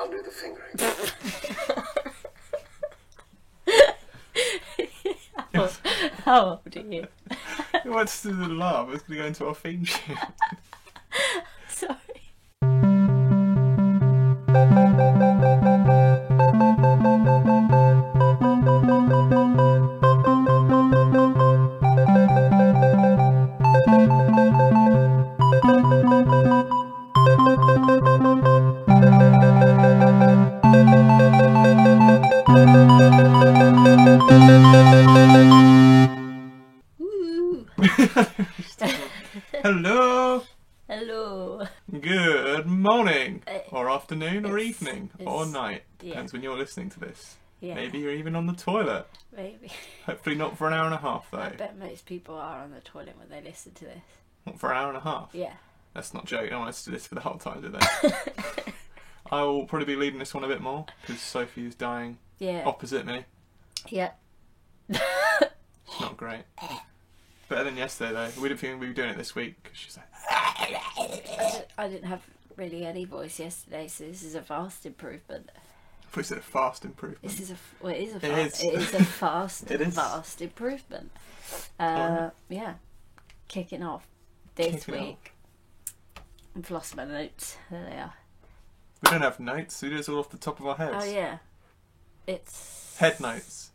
I'll do the fingering. How old are you? He wants to do the laugh. It's going to go into our theme tune. Sorry. Woo. Hello. Hello. Good morning. Or afternoon or it's- evening. it's- Or night. yeah. Depends when you're listening to this. Yeah. Maybe you're even on the toilet. Maybe. Hopefully not for an hour and a half though. I bet most people are on the toilet when they listen to this. Not for an hour and a half. Yeah. That's not joking. I want us to do this for the whole time, do they? I will probably be leading this one a bit more because Sophie is dying Yeah. opposite me. Yeah. It's not great. Better than yesterday though. We didn't think we'd be doing it this week because she's like, I didn't have really any voice yesterday, so this is a vast improvement. I thought you said a fast improvement. This is it is a It fast, is. it is a fast, It is. vast improvement. Alright. Yeah, kicking off this Kicking week. I've lost my notes. There they are. We don't have notes. We do this all off the top of our heads. Oh yeah, it's Head notes.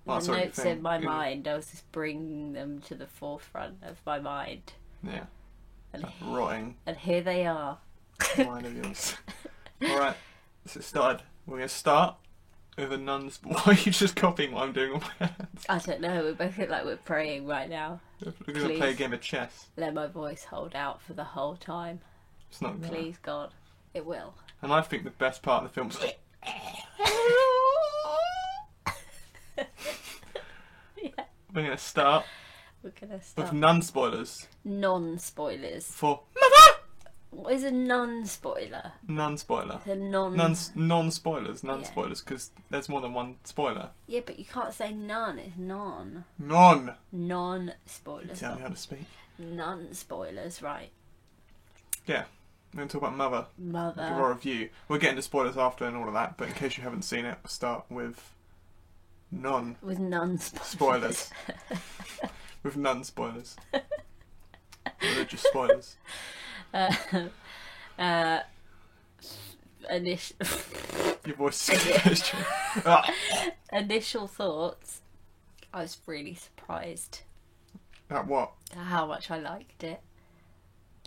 My Oh, sorry, notes thing. in my Yeah. mind. I was just bringing them to the forefront of my mind, Yeah. and, That rotting and here they are. mind of yours. Alright, let's get started. We're going to start with a nun's... Why are you just copying what I'm doing on my hands? I don't know. We both look like we're praying right now. We're going to play a Please. game of chess. Let my voice hold out for the whole time. It's not good. Please, God, it will. And I think the best part of the film is... Yeah, We're going to start we're gonna with start. non-spoilers Non-spoilers. for... What is a non-spoiler? Non-spoiler. A non. Non-spoilers. Yeah. Non-spoilers, because there's more than one spoiler. Yeah, but you can't say none. It's non. Non! Non-spoilers. Tell me how to speak. Non-spoilers, right? Yeah. We're going to talk about Mother. Give our Mother. review. We'll get into spoilers after and all of that, but in case you haven't seen it, we'll start with non With non-spoilers. spoilers. With none spoilers. Religious spoilers. Initial, Your voice is Ah. initial thoughts. I was really surprised At what? at how much I liked it.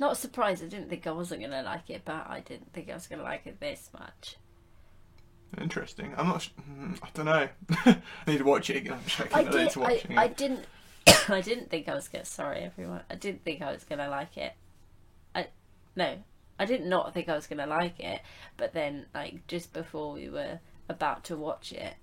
Not surprised. I didn't think I wasn't going to like it, but I didn't think I was going to like it this much. Interesting. I'm not. I don't know. I need to watch it again. I'm checking. I need to watch it again. I didn't. I didn't think I was going. Sorry, everyone. I didn't think I was going to like it. I did not think I was going to like it. But then, like just before we were about to watch it,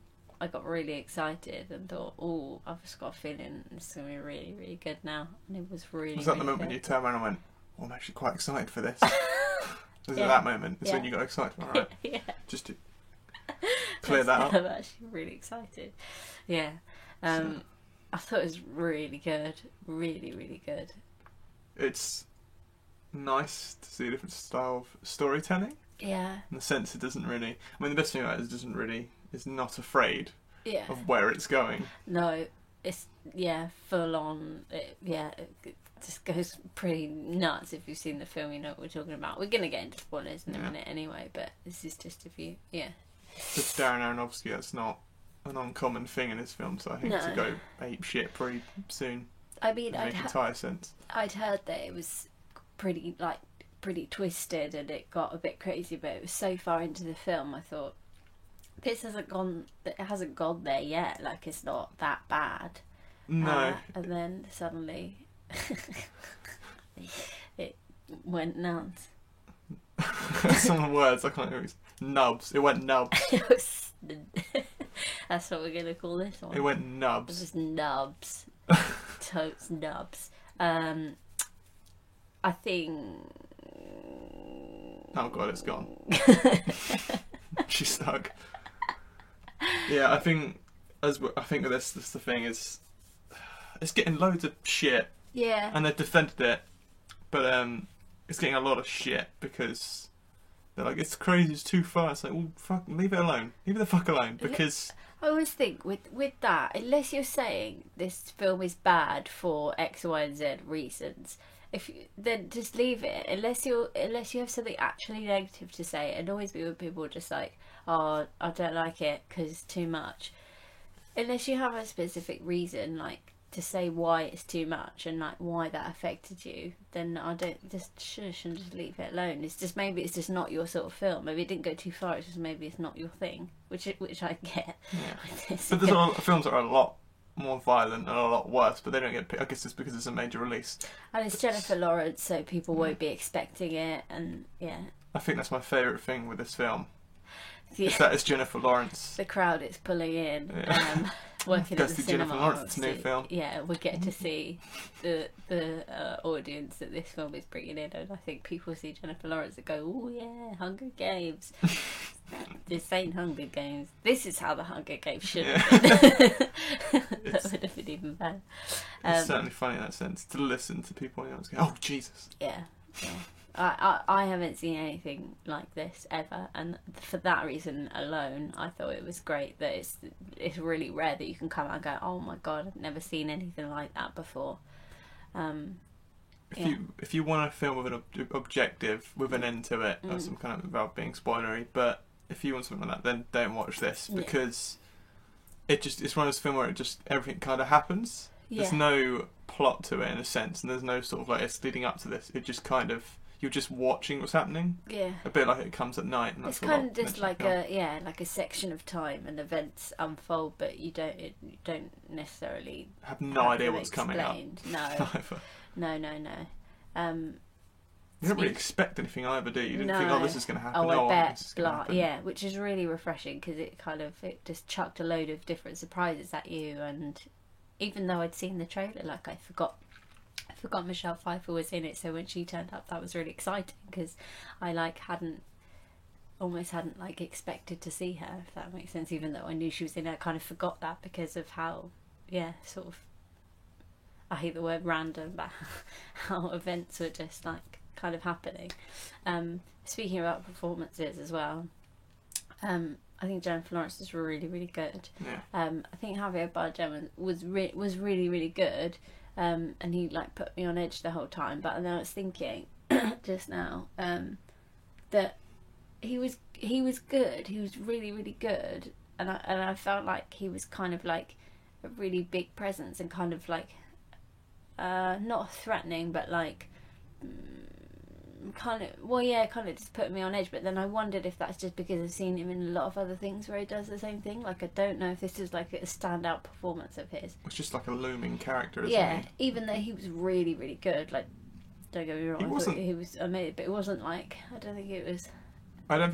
I got really excited and thought, "Oh, I've just got a feeling it's going to be really, really good now." And it was really. Was that the really moment when good. you turned around and went, "Oh, I'm actually quite excited for this"? Was Yeah. it that moment? It's Yeah. when you got excited. All right. Yeah. Just to clear that up. I'm actually really excited. Yeah. So- I thought it was really good. Really, really good. It's nice to see a different style of storytelling. Yeah. In the sense, it doesn't really. I mean, the best thing about it is not afraid Yeah. of where it's going. No, it's, full on. It just goes pretty nuts. If you've seen the film, you know what we're talking about. We're going to get into spoilers in a Yeah. minute anyway, but this is just if you, With Darren Aronofsky, that's not an uncommon thing in his films. So I think No. to go ape shit pretty soon I mean, would make entire sense. I'd heard that it was pretty twisted and it got a bit crazy, but it was so far into the film I thought it hasn't gone there yet, like it's not that bad. No, And then suddenly it went nuts. some of the words I can't remember. Nubs. It went nubs. It was, that's what we're gonna call this one. It went It nubs. was nubs. Totes nubs. I think. Oh god, it's gone. She's stuck. Yeah, I think with this the thing is, it's getting loads of shit, Yeah. and they've defended it, but it's getting a lot of shit because They're like, it's crazy, it's too far. It's like, well, fuck, leave it alone. Leave it the fuck alone, because... I always think with that, unless you're saying this film is bad for X, Y, and Z reasons, then just leave it. Unless you have something actually negative to say. It annoys me when people are just like, oh, I don't like it because it's too much. Unless you have a specific reason, like to say why it's too much and like why that affected you, then I don't just shouldn't just leave it alone. It's just maybe it's just not your sort of film. Maybe it didn't go too far. It's just maybe it's not your thing, which I get. Yeah. But there's a lot of films that are a lot more violent and a lot worse, but they don't get picked. I guess it's because it's a major release. And it's Jennifer Lawrence, so people won't be expecting it. And yeah, I think that's my favourite thing with this film. Yeah. Is that it's Jennifer Lawrence. The crowd is pulling in. Yeah. Working at the cinema. Jennifer Lawrence's new film. Yeah, we get to see the audience that this film is bringing in, and I think people see Jennifer Lawrence and go, "Oh yeah, Hunger Games." This ain't Hunger Games. This is how the Hunger Games should have been. That would have been even better. It's certainly funny in that sense to listen to people and go, "Oh Jesus." Yeah. I haven't seen anything like this ever, and for that reason alone, I thought it was great that it's really rare that you can come out and go, oh my god, I've never seen anything like that before. If you want a film with an objective with an end to it, that's some kind of about being spoilery. But if you want something like that, then don't watch this because it's one of those films where it just everything kind of happens. Yeah. There's no plot to it in a sense, and there's no sort of like it's leading up to this. It just kind of. You're just watching what's happening. Yeah. A bit like It Comes at Night. And that's it's kind of just like like a section of time and events unfold, but you don't necessarily have no idea what's coming up. No. You don't really expect anything either, do you? You didn't think, oh, this is going to happen. Oh, I bet. Yeah, which is really refreshing because it just chucked a load of different surprises at you, and even though I'd seen the trailer, like I forgot Michelle Pfeiffer was in it, so when she turned up that was really exciting because I hadn't expected to see her, if that makes sense, even though I knew she was in it. I kind of forgot that because of how sort of, I hate the word random, but how events were just like kind of happening. Speaking about performances as well, I think Jennifer Lawrence is really, really good. I think Javier Bardem was really, really good. And he put me on edge the whole time. But then I was thinking just now that he was good. He was really, really good, and I felt like he was kind of like a really big presence and kind of like not threatening, but like kind of just put me on edge. But then I wondered if that's just because I've seen him in a lot of other things where he does the same thing. Like I don't know if this is like a standout performance of his. It's just like a looming character, isn't he? Even though he was really, really good. Like, don't get me wrong, he was amazing, but it wasn't like I don't think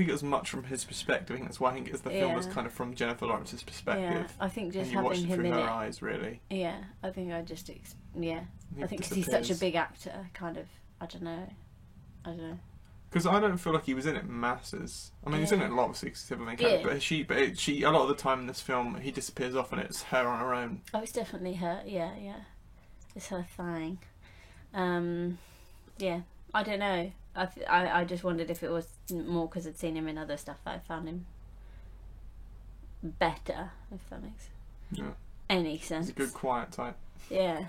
it was much from his perspective. I think that's why the film was kind of from Jennifer Lawrence's perspective. Yeah, I think just and having watched it him through in her it. eyes, really. Yeah, I think I just I think because he's such a big actor, kind of. I don't know. Because I don't feel like he was in it masses. I mean, he's in it a lot, obviously, because he's the main character. But she, a lot of the time in this film, he disappears off, and it's her on her own. Oh, it's definitely her. Yeah. It's her thing. Yeah. I don't know. I just wondered if it was more because I'd seen him in other stuff that I found him better, if that makes any sense. He's a good, quiet type. Yeah.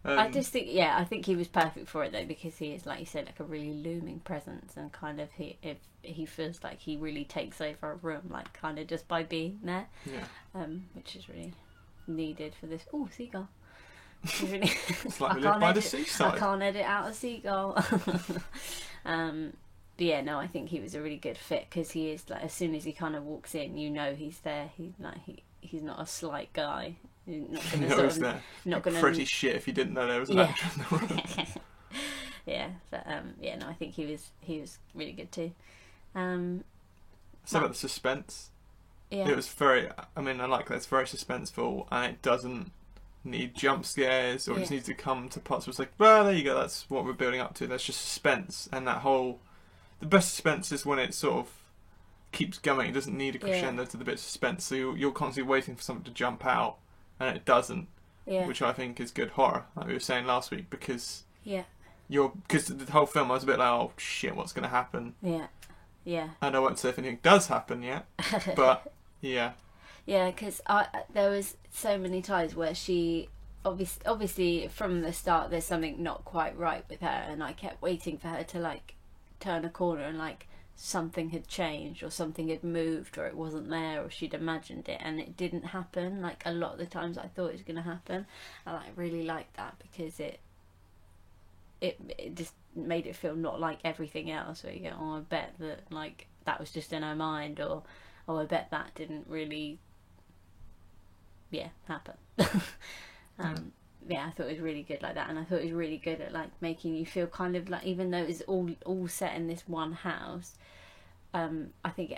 I just think, I think he was perfect for it though, because he is, like you said, like a really looming presence, and kind of he feels like he really takes over a room, like kind of just by being there. Yeah. Which is really needed for this. Oh, seagull. Really, it's like we live by the seaside. I can't edit out a seagull. But yeah, no, I think he was a really good fit because he is like, as soon as he kind of walks in, you know he's there. He's not a slight guy. Not gonna pretty shit if you didn't know there was an actor in the room. But no, I think he was really good too. So about the suspense. Yeah. It was very. I mean, I like that it's very suspenseful, and it doesn't need jump scares, or it just needs to come to parts where it's like, well, there you go. That's what we're building up to. That's just suspense, and that whole. The best suspense is when it sort of keeps going. It doesn't need a crescendo to the bit of suspense, so you're constantly waiting for something to jump out. And it doesn't, which I think is good horror, like we were saying last week, because because the whole film I was a bit like, oh shit, what's going to happen? Yeah. Yeah. And I won't say if anything does happen yet, but yeah. Yeah, because there was so many times where she obviously from the start there's something not quite right with her, and I kept waiting for her to like turn a corner and like something had changed or something had moved or it wasn't there or she'd imagined it, and it didn't happen. Like a lot of the times I thought it was going to happen, and I really liked that because it just made it feel not like everything else where you go, oh, I bet that like that was just in her mind, or oh, I bet that didn't really happen. Yeah, I thought it was really good like that, and I thought it was really good at like making you feel kind of like, even though it's all set in this one house, I think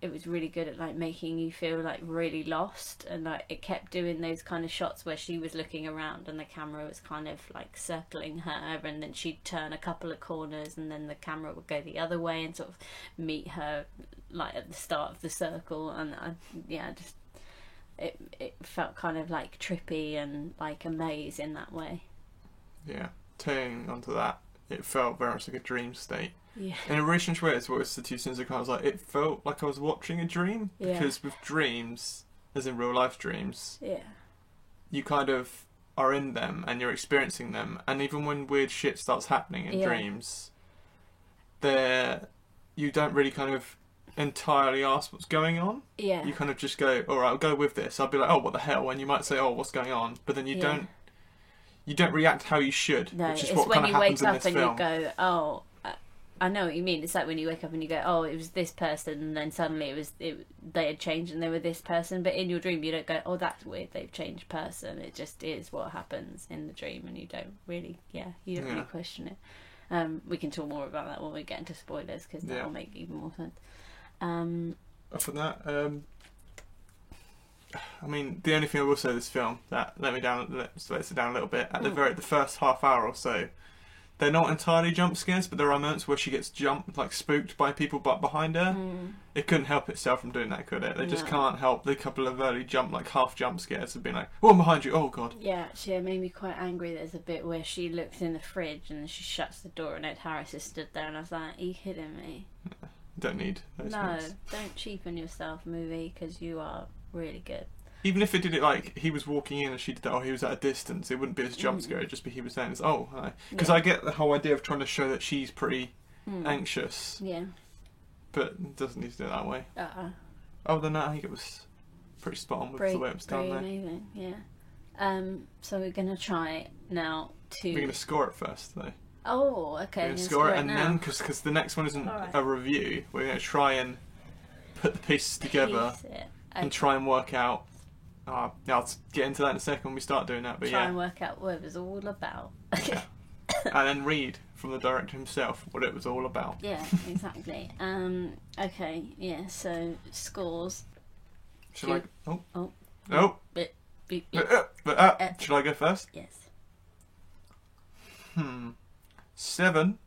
it was really good at like making you feel like really lost, and like it kept doing those kind of shots where she was looking around and the camera was kind of like circling her, and then she'd turn a couple of corners and then the camera would go the other way and sort of meet her like at the start of the circle, and just it felt kind of like trippy and like a maze in that way. Yeah, turning onto that, it felt very much like a dream state. Yeah. In a really strange way, it's what was the two scenes I was like, it felt like I was watching a dream, because with dreams, as in real life dreams, you kind of are in them and you're experiencing them, and even when weird shit starts happening in dreams, you don't really kind of entirely ask what's going on. Yeah. You kind of just go, alright, I'll go with this. I'll be like, oh, what the hell? And you might say, oh, what's going on? But then you don't react how you should. No, which is it's what when kind of you wake happens in up this and film. you go, oh, I know what you mean. It's like when you wake up and you go, oh, it was this person, and then suddenly they had changed and they were this person. But in your dream, you don't go, oh, that's weird, they've changed person. It just is what happens in the dream, and you don't really, really question it. We can talk more about that when we get into spoilers, because that will make even more sense. Other than that, I mean, the only thing I will say this film that lets it down a little bit at the first half hour or so, they're not entirely jump scares, but there are moments where she gets spooked by people but behind her. It couldn't help itself from doing that, could it? They just can't help the couple of early half jump scares of being like, oh, I'm behind you, oh god. Yeah, actually it made me quite angry. There's a bit where she looks in the fridge and she shuts the door and Ed Harris is stood there, and I was like, are you kidding me? Don't need those things. Don't cheapen yourself, movie, because you are really good. Even if it did it like he was walking in and she did that, he was at a distance, it wouldn't be as jump scare, it'd just be he was saying, oh, hi. Because I get the whole idea of trying to show that she's pretty anxious. Yeah. But it doesn't need to do it that way. Other than that, I think it was pretty spot on with the way it was done there. Amazing, yeah. So we're going to try now to... We're going to score it first, though. Oh, okay. We're going to score it, and then, because the next one isn't a review, we're going to try and put the pieces together and try and work out... I'll get into that in a second when we start doing that, but try and work out what it was all about. And then read from the director himself what it was all about. Yeah, exactly. Okay, yeah, so scores. Should I... Oh. Should I go first? Yes. 7.8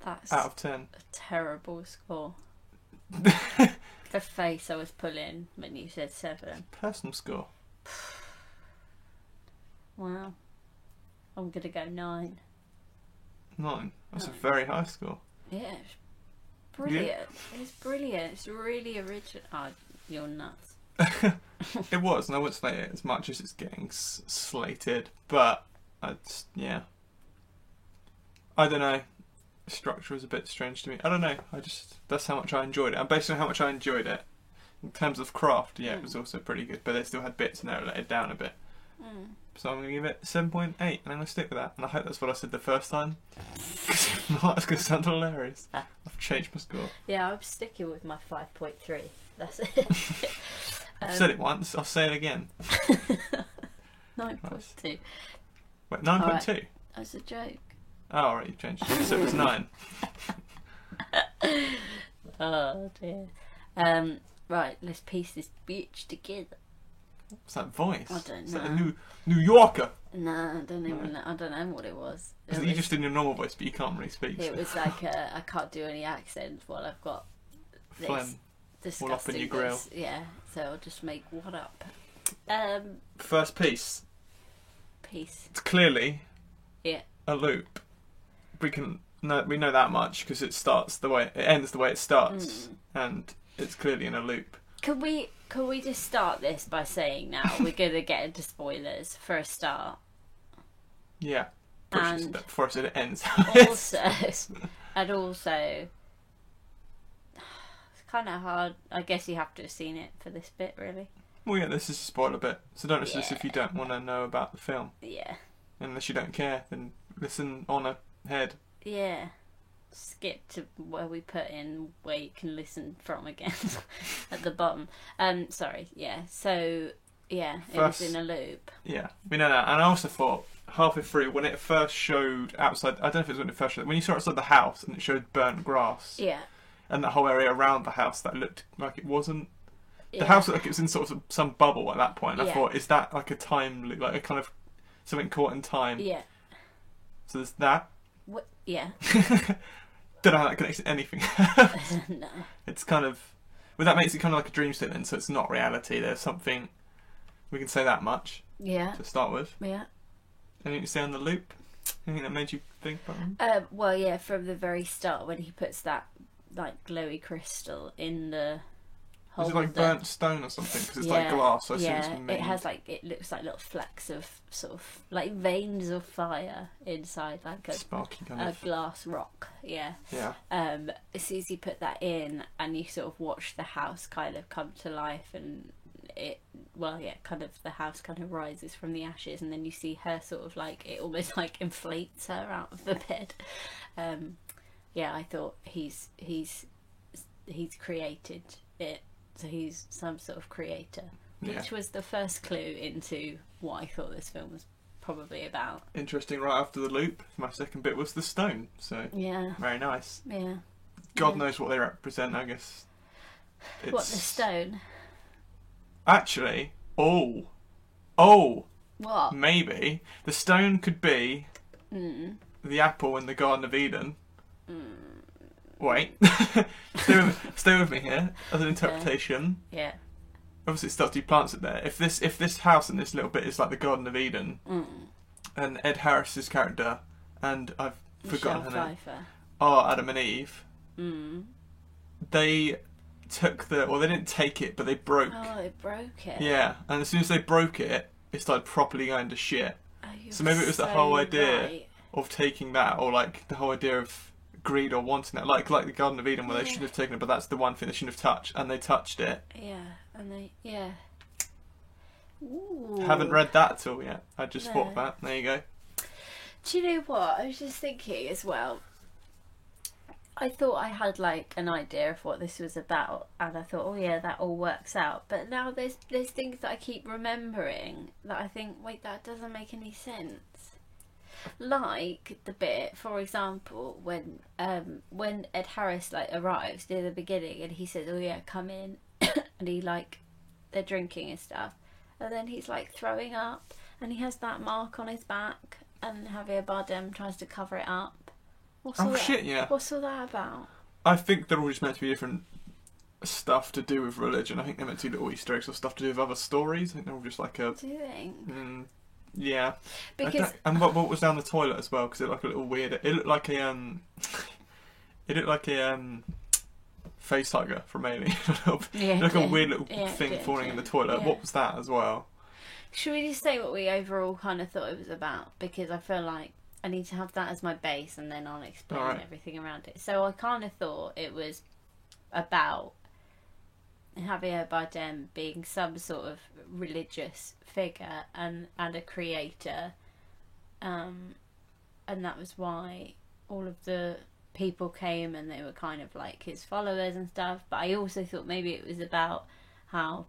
That's out of 10. A terrible score. The face I was pulling when you said 7. Personal score. Wow. I'm gonna go 9. 9. That's a very high score. Yeah, it's brilliant. Yeah. It's brilliant. It's really original. Oh, you're nuts. It was, and I wouldn't slate it as much as it's getting slated, but I don't know. The structure was a bit strange to me. I don't know. That's how much I enjoyed it. And based on how much I enjoyed it, in terms of craft, it was also pretty good. But they still had bits in there that let it down a bit. So I'm going to give it 7.8, and I'm going to stick with that. And I hope that's what I said the first time. Because if not, it's going to sound hilarious. I've changed my score. Yeah, I'm sticking with my 5.3. That's it. I've said it once. I'll say it again. 9.2. Wait, 9.2? Right. That's a joke. Oh, alright, you changed it. So it was 9. Oh dear. Right, let's piece this bitch together. What's that voice? I don't know. Is that a New Yorker? No, I don't even know. I don't know what it was. You just did your normal voice, but you can't really speak. It was like I can't do any accent while I've got this phlegm all up in your grill. Yeah, so I'll just make one up. First piece. Piece. It's clearly a loop. we know that much because it ends the way it starts, and it's clearly in a loop. Could we just start this by saying now we're going to get into spoilers for a start? Yeah. And before it ends. also, it's kind of hard. I guess you have to have seen it for this bit, really. Well, yeah, this is a spoiler bit, so don't listen to this if you don't want to know about the film. Yeah. Unless you don't care, then listen on ahead. Yeah. Skip to where we put in where you can listen from again at the bottom. Sorry, yeah. So, yeah, it was in a loop. Yeah, we know that. And I also thought, halfway through, when it first showed outside, I don't know if it was when it first showed, when you saw outside the house and it showed burnt grass. Yeah. And that whole area around the house that looked like it wasn't. The house looked like it was in sort of some bubble at that point. And I thought, is that like a time loop, like a kind of something caught in time? Yeah. So there's that. What? Yeah. Don't know how that connects to anything. No. It's kind of... Well, that makes it kind of like a dream state then, so it's not reality. There's something... We can say that much. Yeah. To start with. Yeah. Anything to say on the loop? Anything that made you think about them? Well, yeah, from the very start when he puts that, like, glowy crystal in the holder. Is it like burnt stone or something? Because it's like glass, so I assume it's made. It has, like, it looks like little flecks of sort of, like, veins of fire inside, like a sparky kind of glass rock. Yeah. Yeah. As soon as you put that in and you sort of watch the house kind of come to life and kind of the house kind of rises from the ashes and then you see her sort of like, it almost like inflates her out of the bed. I thought he's created it, so he's some sort of creator, which was the first clue into what I thought this film was probably about. Interesting. Right after the loop, my second bit was the stone, so very nice. Yeah. God knows what they represent, I guess. What, the stone? Actually, what? Maybe the stone could be the apple in the Garden of Eden. Wait, stay with me here as an interpretation. Yeah. Obviously, it starts. He plants it there. If this house and this little bit is like the Garden of Eden, and Ed Harris's character, and I've forgotten her name, are Adam and Eve. They took they didn't take it, but they broke. Oh, they broke it. Yeah, and as soon as they broke it, it started properly going to shit. Oh, so maybe it was the whole idea right. of taking that, or like the whole idea of greed or wanting that, like the Garden of Eden where they should have taken it, but that's the one thing they shouldn't have touched, and they touched it. Yeah, and they Ooh. Haven't read that at all yet. I just thought that. There you go. Do you know what? I was just thinking as well. I thought I had like an idea of what this was about, and I thought, oh yeah, that all works out. But now there's things that I keep remembering that I think, wait, that doesn't make any sense. Like the bit, for example, when Ed Harris like arrives near the beginning, and he says, "Oh yeah, come in," and he like they're drinking and stuff, and then he's like throwing up, and he has that mark on his back, and Javier Bardem tries to cover it up. What's all that about? I think they're all just meant to be different stuff to do with religion. I think they're meant to be little Easter eggs or stuff to do with other stories. I think they're all just like a... Do you think? Yeah. Because... And what was down the toilet as well, because it looked like a little weird... It looked like a... face hugger from Alien. Like a weird little thing falling in the toilet. Yeah. What was that as well? Should we just say what we overall kind of thought it was about? Because I feel like I need to have that as my base, and then I'll explain everything around it. So I kind of thought it was about Javier Bardem being some sort of religious figure and a creator, and that was why all of the people came and they were kind of like his followers and stuff. But I also thought maybe it was about how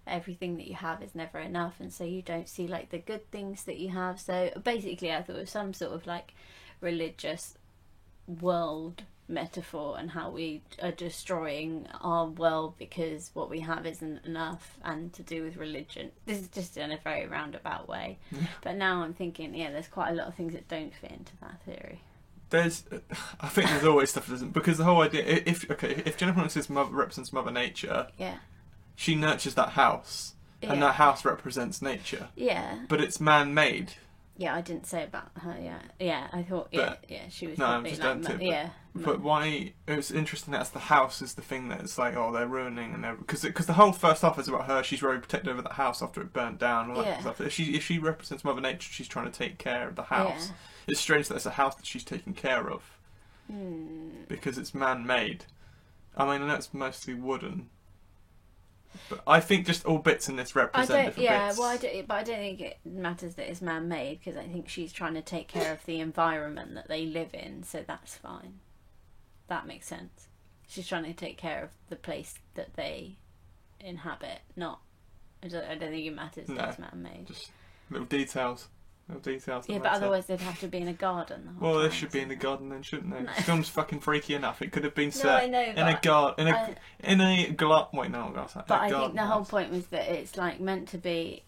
everything that you have is never enough, and so you don't see like the good things that you have. So basically I thought it was some sort of like religious world metaphor, and how we are destroying our world because what we have isn't enough, and to do with religion. This is just in a very roundabout way. But now I'm thinking, there's quite a lot of things that don't fit into that theory. I think there's always stuff that doesn't, because the whole idea, if Jennifer Lawrence's mother represents Mother Nature, she nurtures that house, and that house represents nature. Yeah. But it's man-made. Yeah, I didn't say about her. Yeah. I thought. But, yeah. She was. No, I'm probably just like, don't yeah. But why? It was interesting that the house is the thing that's like, oh, they're ruining, and because the whole first half is about her. She's very protective over the house after it burnt down. All that kind of stuff. If she represents Mother Nature, she's trying to take care of the house. Yeah. It's strange that it's a house that she's taking care of because it's man-made. I mean, I know it's mostly wooden, but I think just all bits in this represent different bits. Well, but I don't think it matters that it's man-made because I think she's trying to take care of the environment that they live in, so that's fine. That makes sense. She's trying to take care of the place that they inhabit, not. I don't think it matters that it's man-made. Just little details. Yeah, but otherwise they'd have to be in a garden. Well, they should be in the garden then, shouldn't they? No. This film's fucking freaky enough. It could have been No, set I know, in a garden, in a glass. Wait, no, glass. But I think the whole point was that it's like meant to be,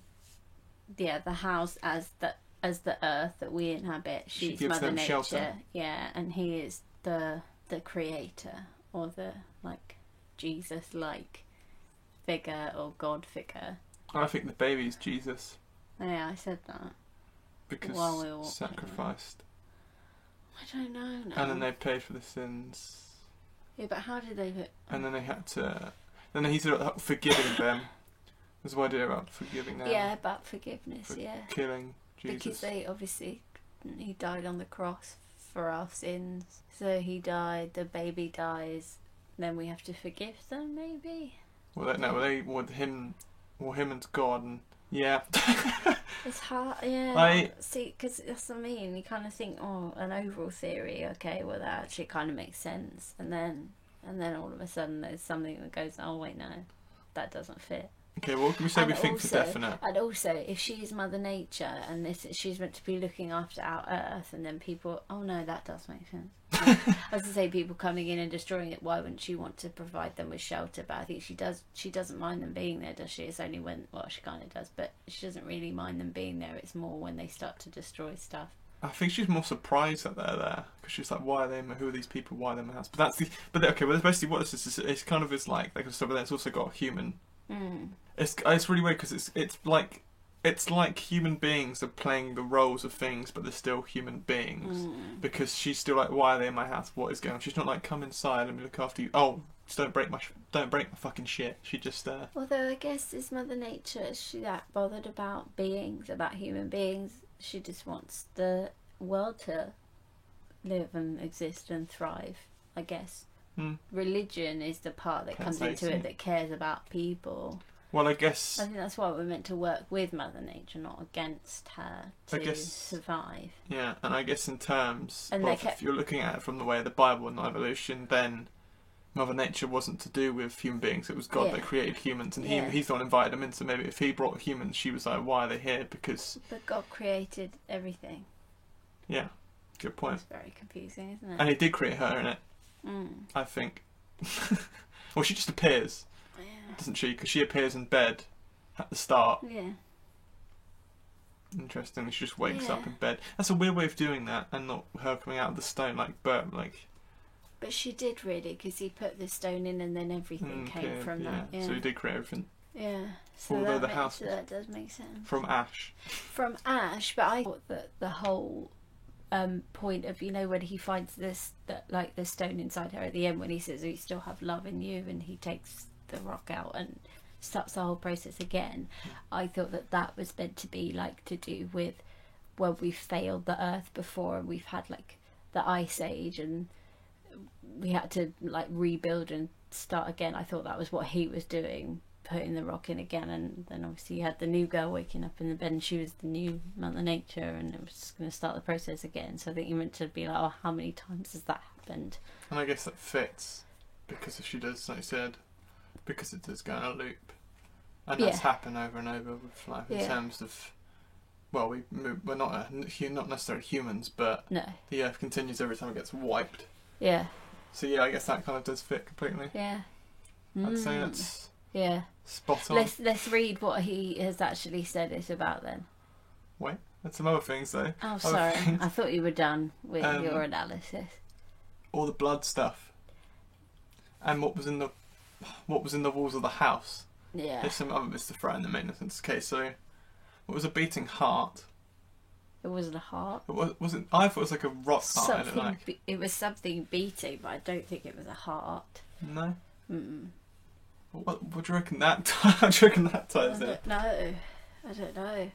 the house as the earth that we inhabit. She's gives Mother them Nature, shelter. yeah, and he is the creator or the Jesus-like figure or God figure. I think the baby's Jesus. Yeah, I said that. Because While we were sacrificed. I don't know. No. And then they paid for the sins. Yeah, but how did they put... And then they had to... Then he said about forgiving them. There's one idea about forgiving them. Yeah, about forgiveness, for yeah. killing Jesus. Because they obviously... He died on the cross for our sins. So he died, the baby dies, then we have to forgive them, maybe? Well, him and God and... Yeah. It's hard, yeah. See, because that's what I mean. You kind of think, oh, an overall theory, okay, well, that actually kind of makes sense. And then all of a sudden there's something that goes, oh, wait, no, that doesn't fit. Okay, well, what can we say we think for definite? And also, if she's Mother Nature and she's meant to be looking after our Earth, and then people, oh no, that does make sense. I was to say people coming in and destroying it, why wouldn't she want to provide them with shelter? But I think she does. She doesn't mind them being there, does she? It's only when, well, she kind of does, but she doesn't really mind them being there. It's more when they start to destroy stuff. I think she's more surprised that they're there because she's like, "Why are they? Who are these people? Why are they in my house?" But that's the. But okay, well, that's basically what this is. It's kind of is like stuff, but then it's also got a human. It's really weird because it's like human beings are playing the roles of things, but they're still human beings because she's still like, "Why are they in my house? What is going on?" She's not like, "Come inside, let me look after you." Oh, just don't break my fucking shit. She just. Although I guess it's Mother Nature. Is she that bothered about beings, about human beings? She just wants the world to live and exist and thrive, I guess. Religion is the part that comes into it that cares about people. Well, I guess... I think that's why we're meant to work with Mother Nature, not against her, to survive. Yeah, and I guess in terms of, if you're looking at it from the way of the Bible and evolution, then Mother Nature wasn't to do with human beings. It was God that created humans, and he's the one who invited them in. So maybe if he brought humans, she was like, "Why are they here?" Because... But God created everything. Yeah, good point. It's very confusing, isn't it? And he did create her in it, I think. Well, she just appears, doesn't she? Because she appears in bed at the start. Yeah. Interesting. She just wakes up in bed. That's a weird way of doing that, and not her coming out of the stone like Bert, like... But she did really, because he put the stone in and then everything came from that. Yeah. So he did create everything. Yeah. So that does make sense. From ash. From ash, but I thought that the whole point of, when he finds the stone inside her at the end, when he says, "You still have love in you," and he takes the rock out and starts the whole process again, I thought that was meant to be to do with, well, we've failed the earth before, and we've had the ice age, and we had to rebuild and start again. I thought that was what he was doing, putting the rock in again, and then obviously you had the new girl waking up in the bed and she was the new Mother Nature, and it was just going to start the process again. So I think you meant to be like, oh, how many times has that happened? And I guess that fits, because if she does, like I said, because it does go in a loop, and that's happened over and over with life in terms of, well, we're not necessarily humans, but the earth continues every time it gets wiped. Yeah. So I guess that kind of does fit completely. Yeah. I'd say that's spot on. Let's read what he has actually said it's about then. Wait, there's some other things though. Oh, sorry. I thought you were done with your analysis. All the blood stuff, and what was in the walls of the house. Yeah. There's some other bits to throw in the maintenance. Okay, so what was a beating heart? It wasn't a heart. Wasn't. I thought it was like a rock heart. It was something beating, but I don't think it was a heart. No. Mm. What do you reckon that? How do you reckon that ties in? I don't know.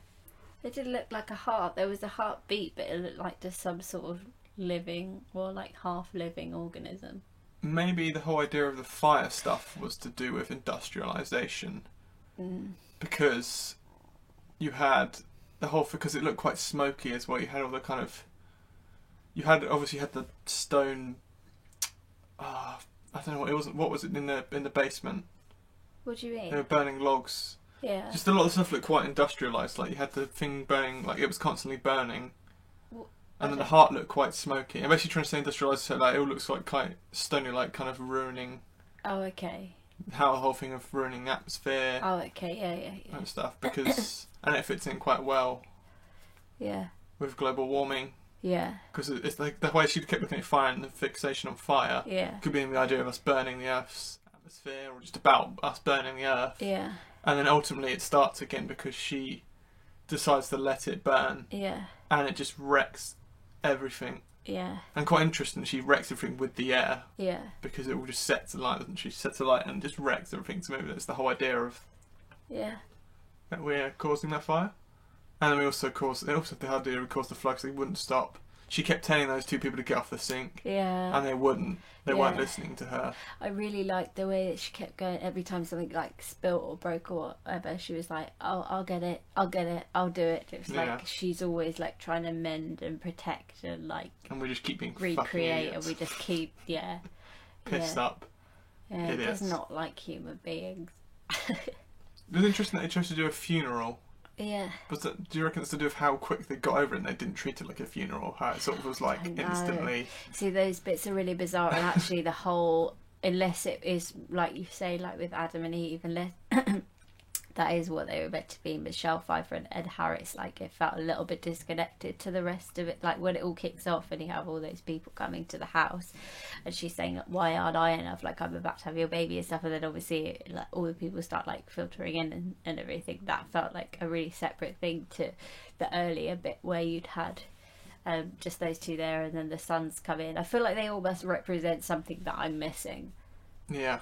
It didn't look like a heart. There was a heartbeat, but it looked like just some sort of living or like half-living organism. Maybe the whole idea of the fire stuff was to do with industrialization, because you had the whole, because it looked quite smoky as well. You had all the kind of, obviously had the stone. I don't know what it was. What was it in the basement? What do you mean? They were burning logs. Yeah. Just a lot of stuff looked quite industrialised. Like you had the thing burning, like it was constantly burning. And then the heart looked quite smoky. I'm basically trying to say industrialised, so like it all looks like quite stony, like kind of ruining. Oh, okay. How the whole thing of ruining the atmosphere. Oh, okay. Yeah. And stuff, because and it fits in quite well. Yeah. With global warming. Yeah. Because it's like the way she kept looking at fire and the fixation on fire. Yeah. Could be the idea of us burning the Earth's atmosphere, or just about us burning the Earth. Yeah. And then ultimately it starts again because she decides to let it burn. Yeah. And it just wrecks everything. Yeah. And quite interesting, she wrecks everything with the air. Yeah. Because it all just sets alight, doesn't she? Sets alight and just wrecks everything to move. It's the whole idea of that we're causing that fire. And then we also the idea of caused the flood because they wouldn't stop. She kept telling those two people to get off the sink. Yeah. And they wouldn't. They weren't listening to her. I really liked the way that she kept going. Every time something like spilt or broke or whatever, she was like, "Oh, I'll get it. I'll do it." It was like she's always like trying to mend and protect and like. And we just keep being recreate, and we just keep pissed up. Yeah, it does not like human beings. It was interesting that they chose to do a funeral. Yeah. But do you reckon it's to do with how quick they got over it and they didn't treat it like a funeral? How it sort of was like instantly. See, those bits are really bizarre, and actually the whole, unless it is like you say, like with Adam and Eve, unless that is what they were meant to be, Michelle Pfeiffer and Ed Harris, like it felt a little bit disconnected to the rest of it. Like when it all kicks off and you have all those people coming to the house and she's saying, "Why aren't I enough? Like I'm about to have your baby," and stuff, and then obviously like all the people start like filtering in and everything. That felt like a really separate thing to the earlier bit where you'd had just those two there and then the sons come in. I feel like they almost represent something that I'm missing. Yeah.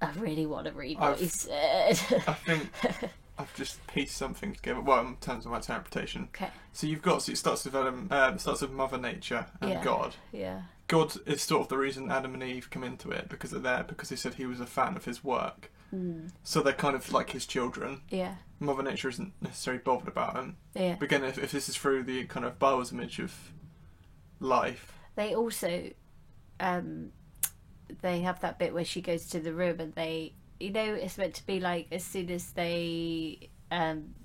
I really want to read what he said. I think I've just pieced something together. Well, in terms of my interpretation. Okay. So it starts with Mother Nature and God. Yeah. God is sort of the reason Adam and Eve come into it because he said he was a fan of his work. So they're kind of like his children. Yeah. Mother Nature isn't necessarily bothered about him. Yeah. But again, if this is through the kind of Bible's image of life. They also, they have that bit where she goes to the room and they, it's meant to be like as soon as they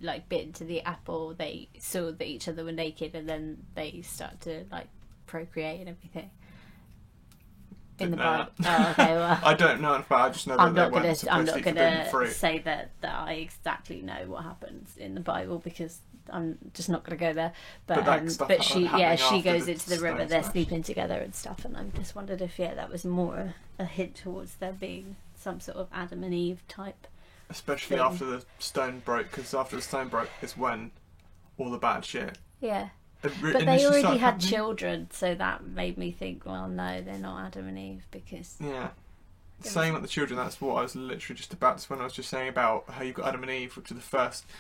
like bit into the apple, they saw that each other were naked and then they start to like procreate and everything. In the Bible. Oh, okay, well. I don't know, but I just know that I'm not going to say that I exactly know what happens in the Bible because I'm just not going to go there. But she goes into the room and they're sleeping together and stuff. And I just wondered if that was more a hint towards there being some sort of Adam and Eve type. Especially thing. After the stone broke, because after the stone broke is when all the bad shit. Yeah. But they already had children, so that made me think, well, no, they're not Adam and Eve because... Yeah. Saying about the children, that's what I was literally just about to when I was just saying about how you got Adam and Eve, which are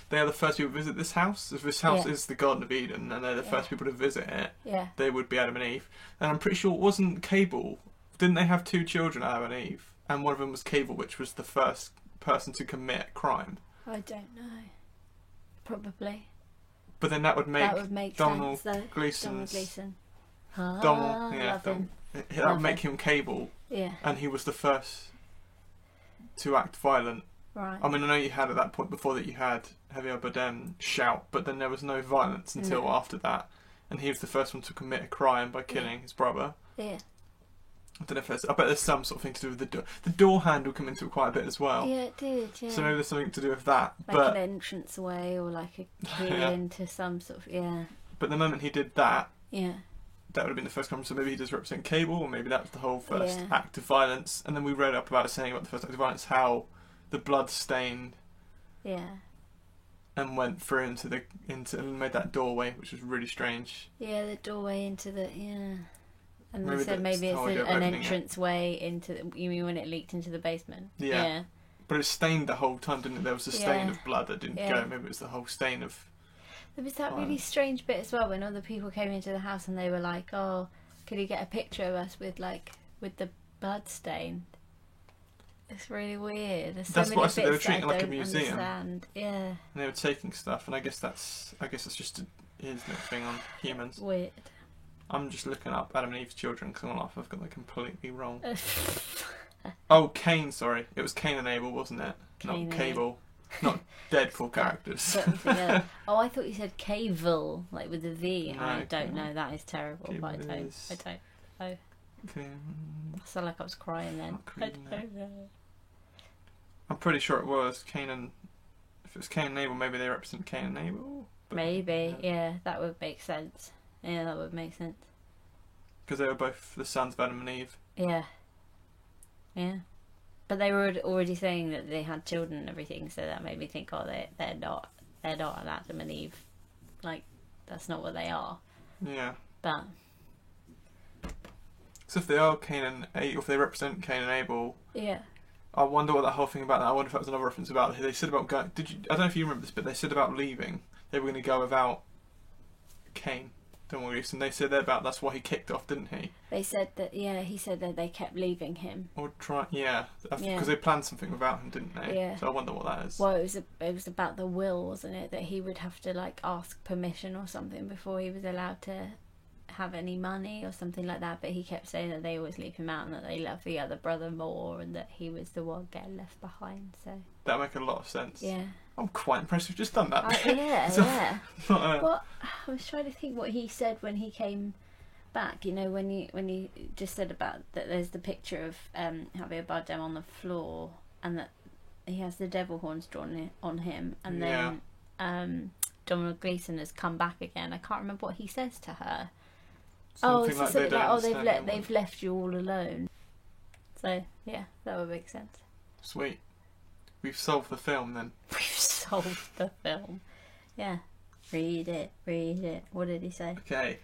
they are the first people to visit this house. If this house is the Garden of Eden and they're the first people to visit it, they would be Adam and Eve. And I'm pretty sure it wasn't Cable. Didn't they have two children, Adam and Eve? And one of them was Cable, which was the first person to commit a crime. I don't know. Probably. But then that would make Donald Gleeson. That would make him Cable. Yeah. And he was the first to act violent. Right. I mean, I know you had at that point before that you had Javier Bardem shout, but then there was no violence until after that. And he was the first one to commit a crime by killing his brother. Yeah. I don't know if I bet there's some sort of thing to do with the door. The door handle come into it quite a bit as well. Yeah, it did, yeah. So maybe there's something to do with that. Like an entrance way or like a key into some sort of, But the moment he did that, that would have been the first crime. So maybe he does represent Cable, or maybe that was the whole first act of violence. And then we read up about saying about the first act of violence, how the blood stained and went through into and made that doorway, which was really strange. Yeah, the doorway into the And Maybe they said maybe it's an opening entrance way into. You mean when it leaked into the basement? Yeah. But it was stained the whole time, didn't it? There was a stain of blood that didn't Yeah. go. Maybe it was the whole stain of. There was that really strange bit as well when other people came into the house and they were like, "Oh, could you get a picture of us with the blood stain?" It's really weird. There's so That's many what I said. They were bits treating it that I like a don't museum. understand. Yeah. And they were taking stuff, and I guess that's just his little thing on humans. Weird. I'm just looking up Adam and Eve's children because I'm off. I've got that completely wrong. Oh, Cain. Sorry, it was Cain and Abel, wasn't it? Cain Not Cable. Not Deadpool characters. Something else. Oh, I thought you said Cable, like with a V. No, I don't Cable. know. That is terrible. But I Cable don't. is- I don't. Oh, Um, I sound like I was crying then. Not I reading don't know. I'm pretty sure it was Cain and. If it was Cain and Abel, maybe they represent Cain and Abel. Maybe. Yeah, that would make sense. Yeah, that would make sense. Because they were both the sons of Adam and Eve. Yeah. Yeah. But they were already saying that they had children and everything, so that made me think, oh, they're not an Adam and Eve. Like, that's not what they are. Yeah. But So if they are Cain and Abel, if they represent Cain and Abel, yeah. I wonder what that whole thing about that. I wonder if that was another reference about. They said about going. Did you? I don't know if you remember this, but they said about leaving. They were going to go without Cain. Don't worry. And they said about that's why he kicked off, didn't he? They said that, yeah, he said that they kept leaving him. Or try, yeah, because Yeah. they planned something without him, didn't they? Yeah. So I wonder what that is. Well, it was about the will, wasn't it? That he would have to like ask permission or something before he was allowed to have any money or something like that. But he kept saying that they always leave him out and that they love the other brother more and that he was the one getting left behind. So That make a lot of sense. yeah, I'm quite impressed we've just done that. yeah, So- yeah. Not a- What I was trying to think what he said when he came back. You know, when you just said about that. There's the picture of Javier Bardem on the floor, and that he has the devil horns drawn on him, and then Domhnall Gleeson has come back again. I can't remember what he says to her. Something It's like just they something don't like, oh, understand they've left you all alone. So yeah, that would make sense. Sweet. We've solved the film then. We've solved the film. Yeah, read it. What did he say? Okay.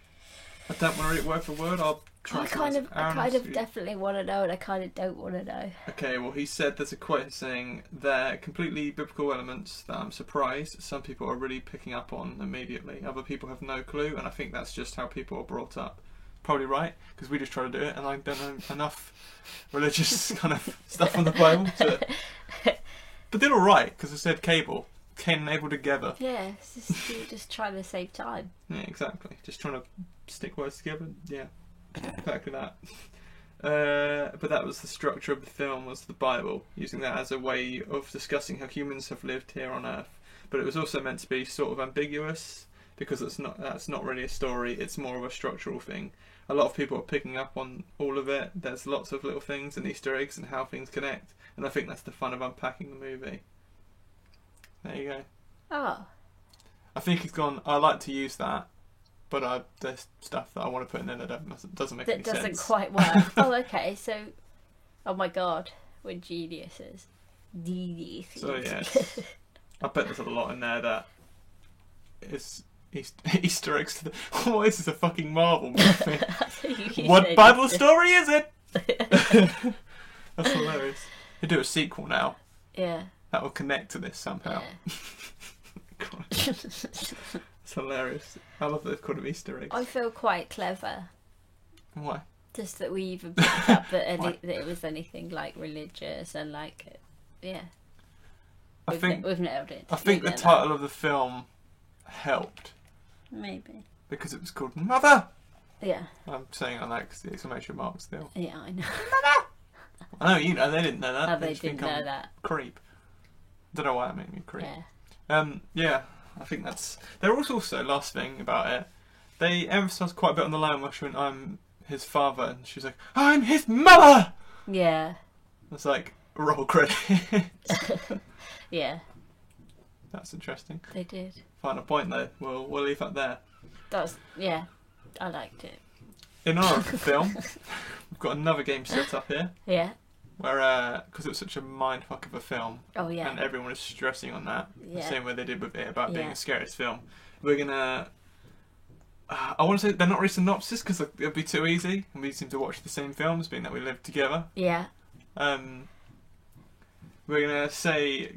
I don't want to read it word for word. I'll try. I kind of definitely want to know, and I kind of don't want to know. Okay, well, he said there's a quote saying they're completely biblical elements that I'm surprised some people are really picking up on immediately. Other people have no clue, and I think that's just how people are brought up. Probably right, because we just try to do it, and I don't know enough religious kind of stuff on the Bible to. But they're all right, because I said Cable, Cain and Abel together. Yeah, it's just, you're just trying to save time. Yeah, exactly. Just trying to stick words together. Yeah, exactly that. But that was the structure of the film, was the Bible, using that as a way of discussing how humans have lived here on Earth. But it was also meant to be sort of ambiguous, because that's not really a story, it's more of a structural thing. A lot of people are picking up on all of it. There's lots of little things and Easter eggs and how things connect, and I think that's the fun of unpacking the movie. There you go. Oh, I think he's gone, I like to use that, but there's stuff that I want to put in there that doesn't make any that doesn't sense. quite work. Oh, okay. So, oh my God, we're geniuses. Geniuses. So yes, I bet there's a lot in there that is Easter eggs to the. What is this, a fucking Marvel movie? What Bible story is it? That's hilarious. They do a sequel now. Yeah. That will connect to this somehow. Yeah. It's hilarious. I love that they've called them Easter eggs. I feel quite clever. Why? Just that we even picked up that it was anything like religious and like, yeah. I think we've nailed it. I think the title of the film helped Maybe. because it was called Mother. Yeah. I'm saying it like the exclamation mark still. Yeah, I know. I know you know. They didn't know that. Oh, they just think didn't know I'm that. Creep. Don't know why that made me creep. Yeah. Yeah. I think that's. There was also last thing about it. They emphasised quite a bit on the line where she went, "I'm his father," and she was like, "I'm his mother." Yeah. It's like roll credit. Yeah. That's interesting. They did. Final point though. We'll leave that there. Yeah. I liked it. In our film, we've got another game set up here. Yeah. where because it was such a mindfuck of a film, Oh yeah. and everyone is stressing on that, the Yeah. same way they did with it about being Yeah. the scariest film. We're gonna. I want to say they're not really synopsis because it'd be too easy, and we seem to watch the same films, being that we live together. Yeah. We're gonna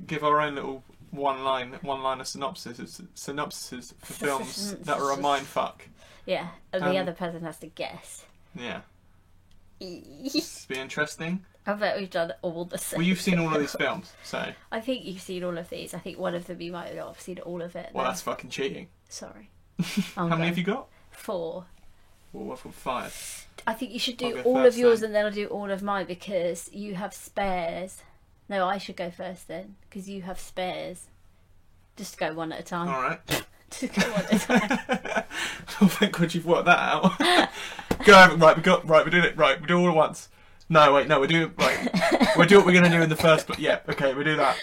give our own little one-liner synopsis for films that are a mindfuck. Yeah. And the other person has to guess. Yeah. This will be interesting. I bet we've done all the same. Well, you've seen all of these films, so. I think you've seen all of these. I think one of them you might not have seen all of it. Well, No. that's fucking cheating. Sorry. How many have you got? 4. Well, I've got 5. I think you should I'll do go all first of yours then. and then I'll do all of mine because you have spares. No, I should go first then because you have spares. Just go one at a time. All right. Just go one at a time. Oh, thank God you've worked that out. Go over. Right, we're doing it. Right, we do it all at once. No, wait, no, we're doing right. We'll do what we're going to do in the first. But yeah, okay, we do that.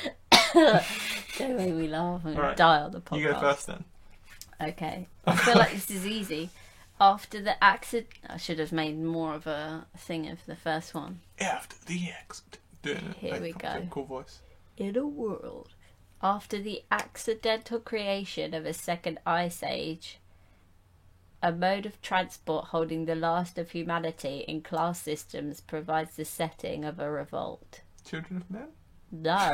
Don't make me laugh. I'm going Alright. to die on the podcast. You go first then. Okay. I feel like this is easy. After the accident... I should have made more of a thing of the first one. After the accident. Doing it. Here we go. Cool voice. In a world after the accidental creation of a second ice age, a mode of transport holding the last of humanity in class systems provides the setting of a revolt. Children of Men? No.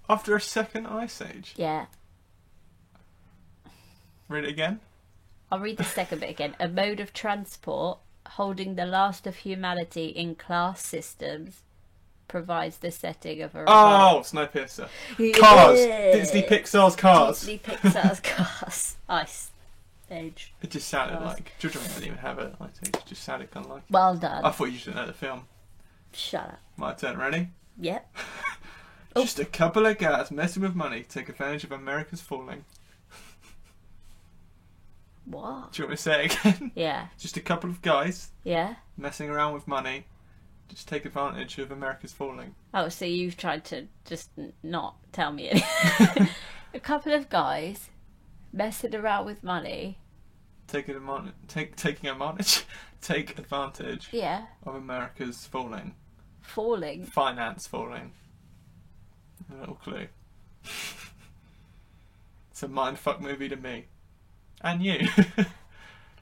After a second ice age. Yeah. Read it again. I'll read the second bit again. A mode of transport holding the last of humanity in class systems provides the setting of a revolt. Oh, Snowpiercer. Cars. Yeah. Disney Pixar's Cars. Disney Pixar's Cars. Ice Age. It just sounded Cars. like Children didn't even have it. Ice Age. It just sounded kind of like. Well done. I thought you should know the film. Shut up. My turn. Ready? Yep. Oh. Just a couple of guys messing with money take advantage of America's falling. What? Do you want me to say it again? Yeah. Just a couple of guys Yeah. messing around with money. Just take advantage of America's falling. Oh, so you've tried to just not tell me anything. A couple of guys messing around with money. Take advantage Yeah. of America's falling. Falling. Finance falling. A little clue. It's a mindfuck movie to me. And you.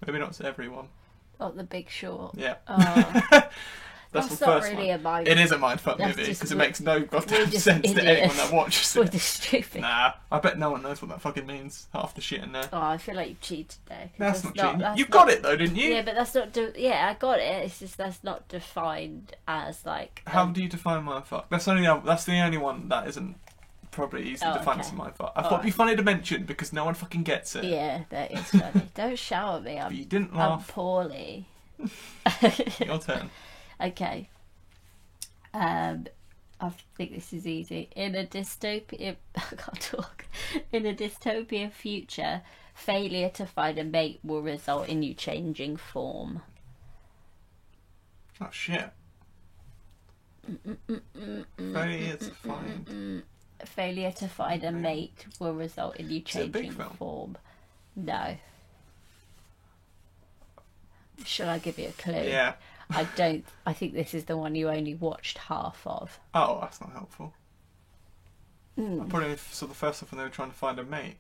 Maybe not to everyone. Oh, The Big Short. Yeah. Oh. That's That's the not first really one. a mind. It is a mindfuck That's movie just- because it makes no goddamn we're just sense to idiots. anyone that watches We're it. just stupid. Nah, I bet no one knows what that fucking means. Half the shit in there. Oh, I feel like you cheated there. 'cause That's not cheating. that's You not- got it though, didn't you? Yeah, but that's not. Yeah, I got it. It's just that's not defined as like. How do you define mindfuck? That's the only one that isn't probably easily Oh, defined okay. as a mindfuck. I thought it'd be Alright. funny to mention because no one fucking gets it. Yeah, that is funny. Don't shout at me. But you didn't I'm laugh. poorly. Your turn. Okay. I think this is easy. In a dystopian, I can't talk. In a dystopian future, failure to find a mate will result in you changing form. Oh shit. Failure to find. Failure to find a mate will result in you Is it a big changing film? form. No. Shall I give you a clue? Yeah. I think this is the one you only watched half of. Oh, that's not helpful. I probably only saw the first half when they were trying to find a mate.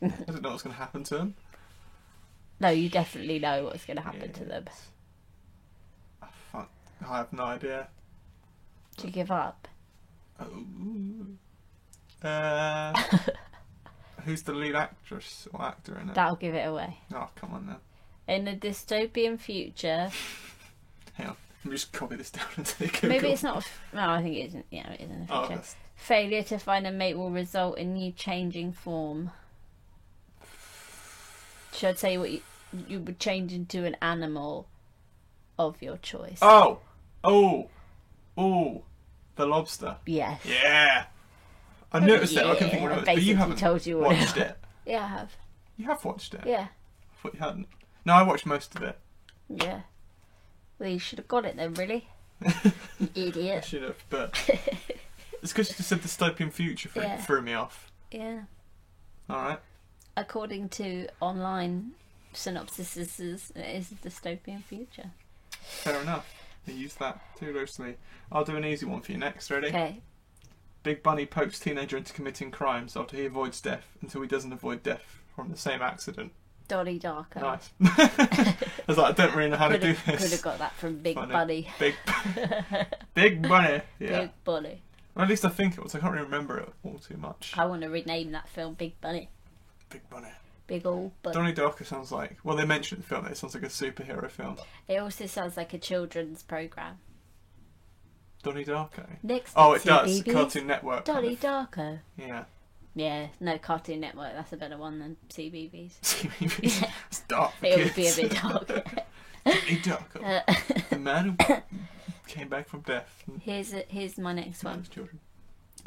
I didn't know what was going to happen to them. No, you definitely know what's going to happen to them. Oh, fuck. I have no idea. Do you give up? Who's the lead actress or actor in it? That'll give it away. Oh, come on then. In a dystopian future, Hang on. Let me just copy this down into the Google. maybe it's not. No, I think it isn't. Yeah, it is in the Oh, future. that's... Failure to find a mate will result in you changing form. Should I say what you would change into an animal of your choice? Oh! The Lobster. Yes. Yeah! I noticed it. I couldn't think Yeah, what it was. But you basically haven't told you what it watched was. it. Yeah, I have. You have watched it? Yeah. I thought you hadn't. No, I watched most of it. Yeah. Well, you should have got it then, really. You I idiot. should have, but... It's because you just said dystopian future Yeah. threw me off. Yeah. Alright. According to online synopsises, it is a dystopian future. Fair enough. They use that too loosely. I'll do an easy one for you next. Ready? Okay. Big Bunny pokes teenager into committing crimes after he avoids death until he doesn't avoid death from the same accident. Donnie Darko. Nice. I was like, I don't really know how to do this. Could have got that from Big Funny. Bunny. Big Bunny. Yeah. Big Bunny. Well, at least I think it was. I can't really remember it all too much. I want to rename that film Big Bunny. Big Bunny. Big old bunny. Donnie Darko sounds like... Well, they mentioned the film. It sounds like a superhero film. It also sounds like a children's programme. Donnie Darko? Next Oh, it CBeebies, does. Cartoon Network. Donnie Darko. Yeah. Yeah, no, Cartoon Network. That's a better one than CBeebies. CBeebies. It's dark for It would be a kids. bit darker. Donnie Darko. The man who came back from death. And Here's my next one. murders children.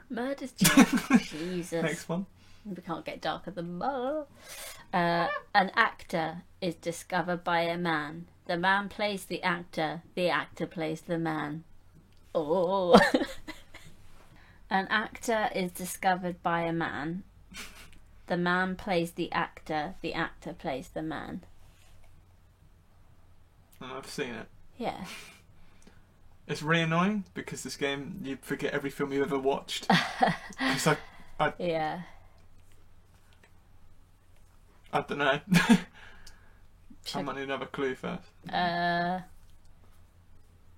Murders children. Jesus. Next one. We can't get darker than that. An actor is discovered by a man. The man plays the actor plays the man. Oh. An actor is discovered by a man. The man plays the actor plays the man. And I've seen it. Yeah. It's really annoying because this game, you forget every film you've ever watched. Yeah. I don't know. I might need another clue first. I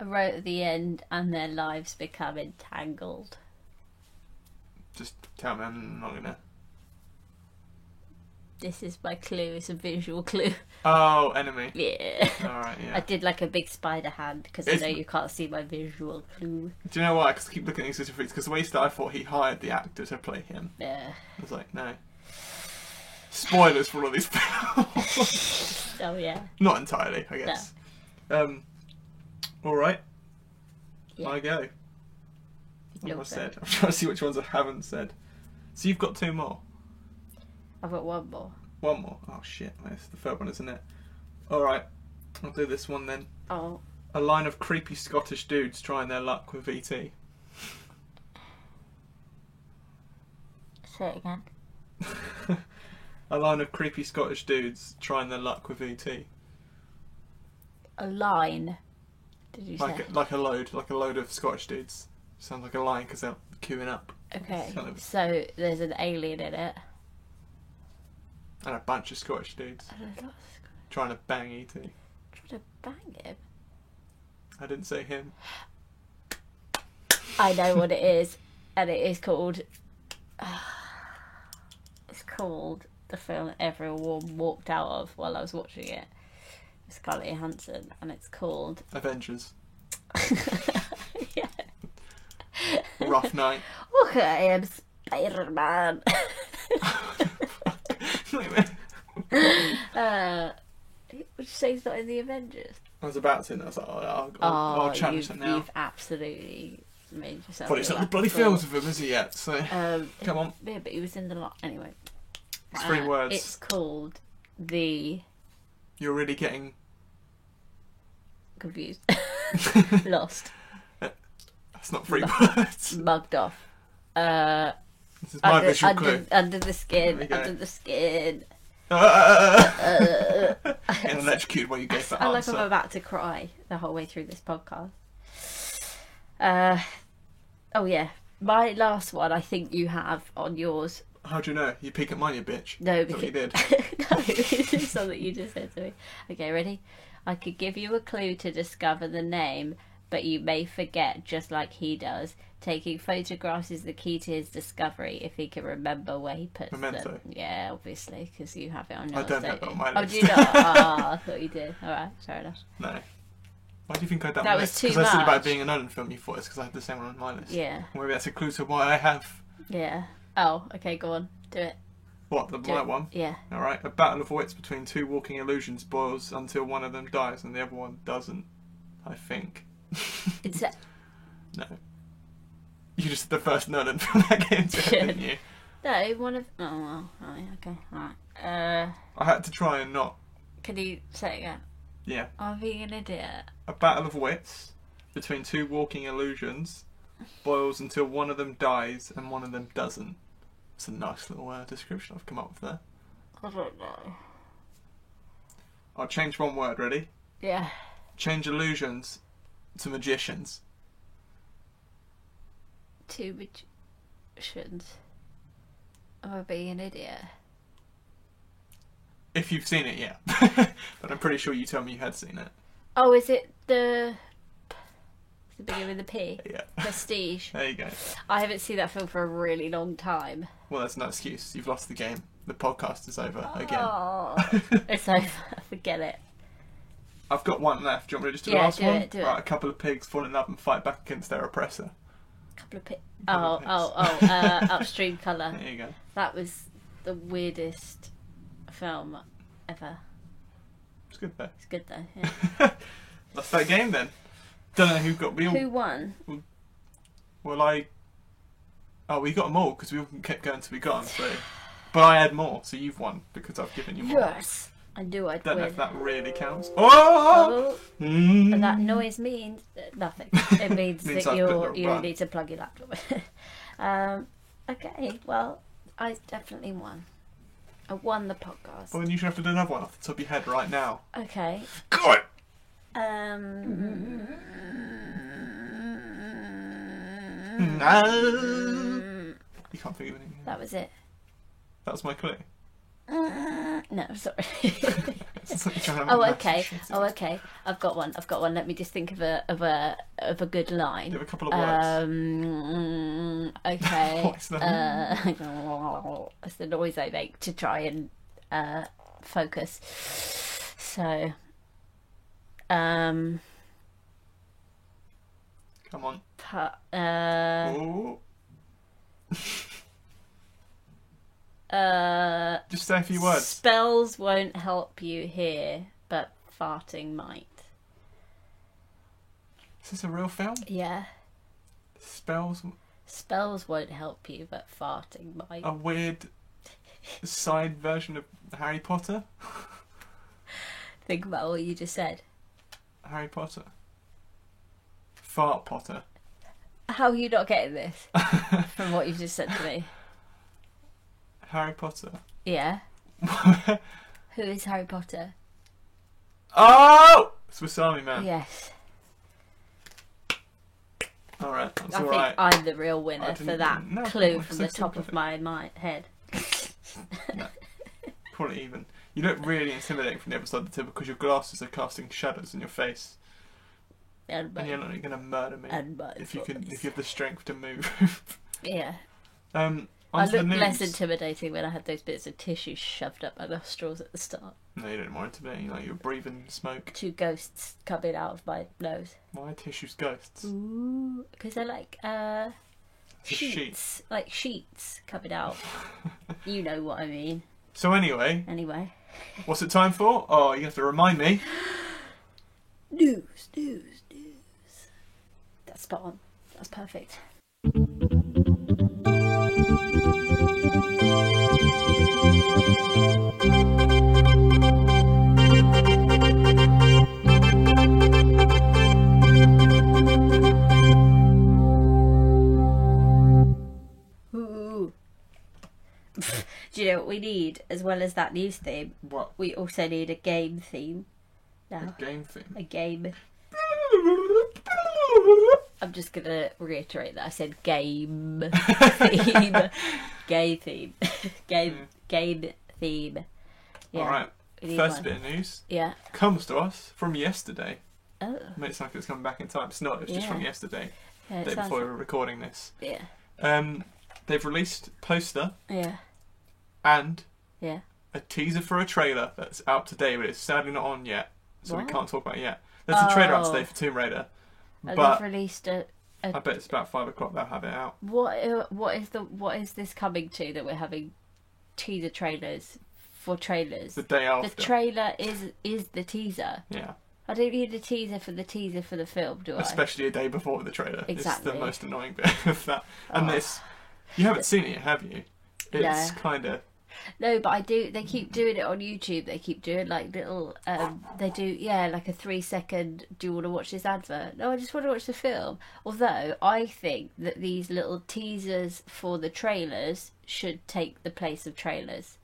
wrote at the end, and their lives become entangled. Just tell me, I'm not gonna... This is my clue. It's a visual clue. Oh, enemy. Yeah. Alright, yeah. I did like a big spider hand because I know you can't see my visual clue. Do you know why? Because I keep looking at these different because the way he started, I thought he hired the actor to play him. Yeah. I was like, no. Spoilers for all of these films. Oh yeah. Not entirely, I guess. Alright. Yeah. I go. What have I Your said? turn. I'm trying to see which ones I haven't said. So you've got two more. I've got one more. One more. Oh shit, that's the third one, isn't it? Alright. I'll do this one then. Oh. A line of creepy Scottish dudes trying their luck with ET. Say it again. A line of creepy Scottish dudes trying their luck with ET. A line. Did you say? Like a load of Scottish dudes. Sounds like a line because they're queuing up. Okay. Kind of- So there's an alien in it. And a bunch of Scottish dudes I don't know. trying to bang ET. Trying to bang him. I didn't say him. I know what it is, and it is called. It's called the film that everyone walked out of while I was watching it. Scarlett Johansson, and it's called. Avengers. Yeah. Rough Night. Okay, I am Spider-Man. Would you say he's not in the Avengers? I was about to, and I was like, I'll challenge him now. You've absolutely made yourself. But it's not the bloody films with him, is he yet? So come on. Yeah, but he was in the lot anyway. It's 3 words. It's called the. You're really getting Confused. Lost. That's not 3 words. Mugged off. This is my visual clue. Under the skin. There we go. Under the skin. And electrocuted while you gave that I like answer. I'm about to cry the whole way through this podcast. Oh yeah, my last one I think you have on yours. How do you know? You peek at mine, you bitch. No, Is that what you did? No, this is something you just said to me. Okay, ready? I could give you a clue to discover the name, but you may forget just like he does. Taking photographs is the key to his discovery if he can remember where he puts Memento. them. Yeah, obviously, because you have it on yours. I don't have it you? on my Oh, list. do you not? Oh, I thought you did. Alright, fair enough. No. Why do you think I done That this? was too Because I said about much. it being a Nolan film, you thought it's because I had the same one on my list. Yeah, Maybe that's a clue to why I have... yeah. Oh, okay, go on. Do it. What, the Do right it. one? Yeah. Alright, a battle of wits between 2 walking illusions boils until one of them dies and the other one doesn't. I think. It's a... No. You just the first Nolan film that came to it, didn't you? No, one of... Oh, well. Oh, yeah, okay. Alright. I had to try and not... Can you say it again? Yeah. I'm being an idiot. A battle of wits between 2 walking illusions boils until one of them dies and one of them doesn't. It's a nice little description I've come up with there. I don't know. I'll change one word, ready? Yeah. Change illusions to magicians. Two magicians. Am I being an idiot? If you've seen it, yeah. But I'm pretty sure you told me you had seen it. Oh, is it the beginning with the P? Yeah. Prestige. There you go. I haven't seen that film for a really long time. Well, that's no excuse. You've lost the game. The podcast is over again. Oh, it's over. Forget it. I've got one left. Do you want me to just do the Yeah, last do one? it, do it. Right, a couple of pigs fall in love and fight back against their oppressor. Couple of Couple of pigs. Upstream Colour. There you go. That was the weirdest film ever. It's good though. It's good though. Yeah. That's that game then. Don't know who got. Who won? Well, we got them all because we all kept going until we got them. So, but I had more, so you've won because I've given you more. Yes, I knew I'd Don't win. know if that really counts. Oh! And that noise means nothing. It means Means that I've got you run. need to plug your laptop. Okay, well, I definitely won. I won the podcast. Well, then you should have to do another one off the top of your head right now. Okay. Go on! No. You can't think of anything. That was it. That was my clue. No, sorry. It's like trying to Oh, match okay. shit. Oh, okay. I've got one. Let me just think of a good You line. have a couple of words. Okay. What's that? It's the noise I make to try and focus. So, Come on. Ooh. Just say a few words. Spells won't help you here, but farting might. Is this a real film? Yeah. Spells? Spells won't help you, but farting might. A weird side version of Harry Potter? Think about what you just said. Harry Potter. Fart Potter. How are you not getting this from what you've just said to me? Harry Potter. Yeah. Who is Harry Potter? Oh! Swiss Army Man. Yes. Alright, that's I think alright. I'm the real winner for that no, clue like from the so top of simple. my head. No. Call it even. You look really intimidating from the other side of the table because your glasses are casting shadows in your face. And And you're not going to murder me my if you have the strength to move. Yeah. On I to the looked news. less intimidating when I had those bits of tissue shoved up my nostrils at the start. No, you don't more intimidating. Like you're breathing smoke. 2 ghosts coming out of my nose. Why tissues ghosts? Ooh, because they're like It's a sheet. sheets, like sheets coming out. You know what I mean. So anyway, Anyway. what's it time for? Oh, you have to remind me. News. That's spot on. That's perfect. Ooh. Do you know what we need as well as that news theme? What? We also need a game theme. A Now, game thing. a game. I'm just gonna reiterate that I said game theme. Game theme. Game theme. Yeah. Alright, we need first one. bit of news Yeah. comes to us from yesterday. Oh. It makes it sound like it's coming back in time. It's not, it's just Yeah. from yesterday. Yeah, it The day sounds before we like- were recording this. yeah. They've released a poster Yeah. and Yeah. a teaser for a trailer that's out today, but it's sadly not on yet, so we What? can't talk about it yet. There's a trailer out Oh. today for Tomb Raider, And but they've released a I bet it's about 5 o'clock they'll have it out. what is this coming to that we're having teaser trailers for trailers? The day The after. trailer is the teaser. Yeah. I don't need a teaser for the film, do I? Especially a day before the trailer. Exactly. It's the most annoying bit of that. And Oh. this, you haven't seen it yet, have you? It's No. kind of... No, but I do. They keep doing it on YouTube. They keep doing like little. They do, yeah, like a 3-second. Do you want to watch this advert? No, I just want to watch the film. Although I think that these little teasers for the trailers should take the place of trailers.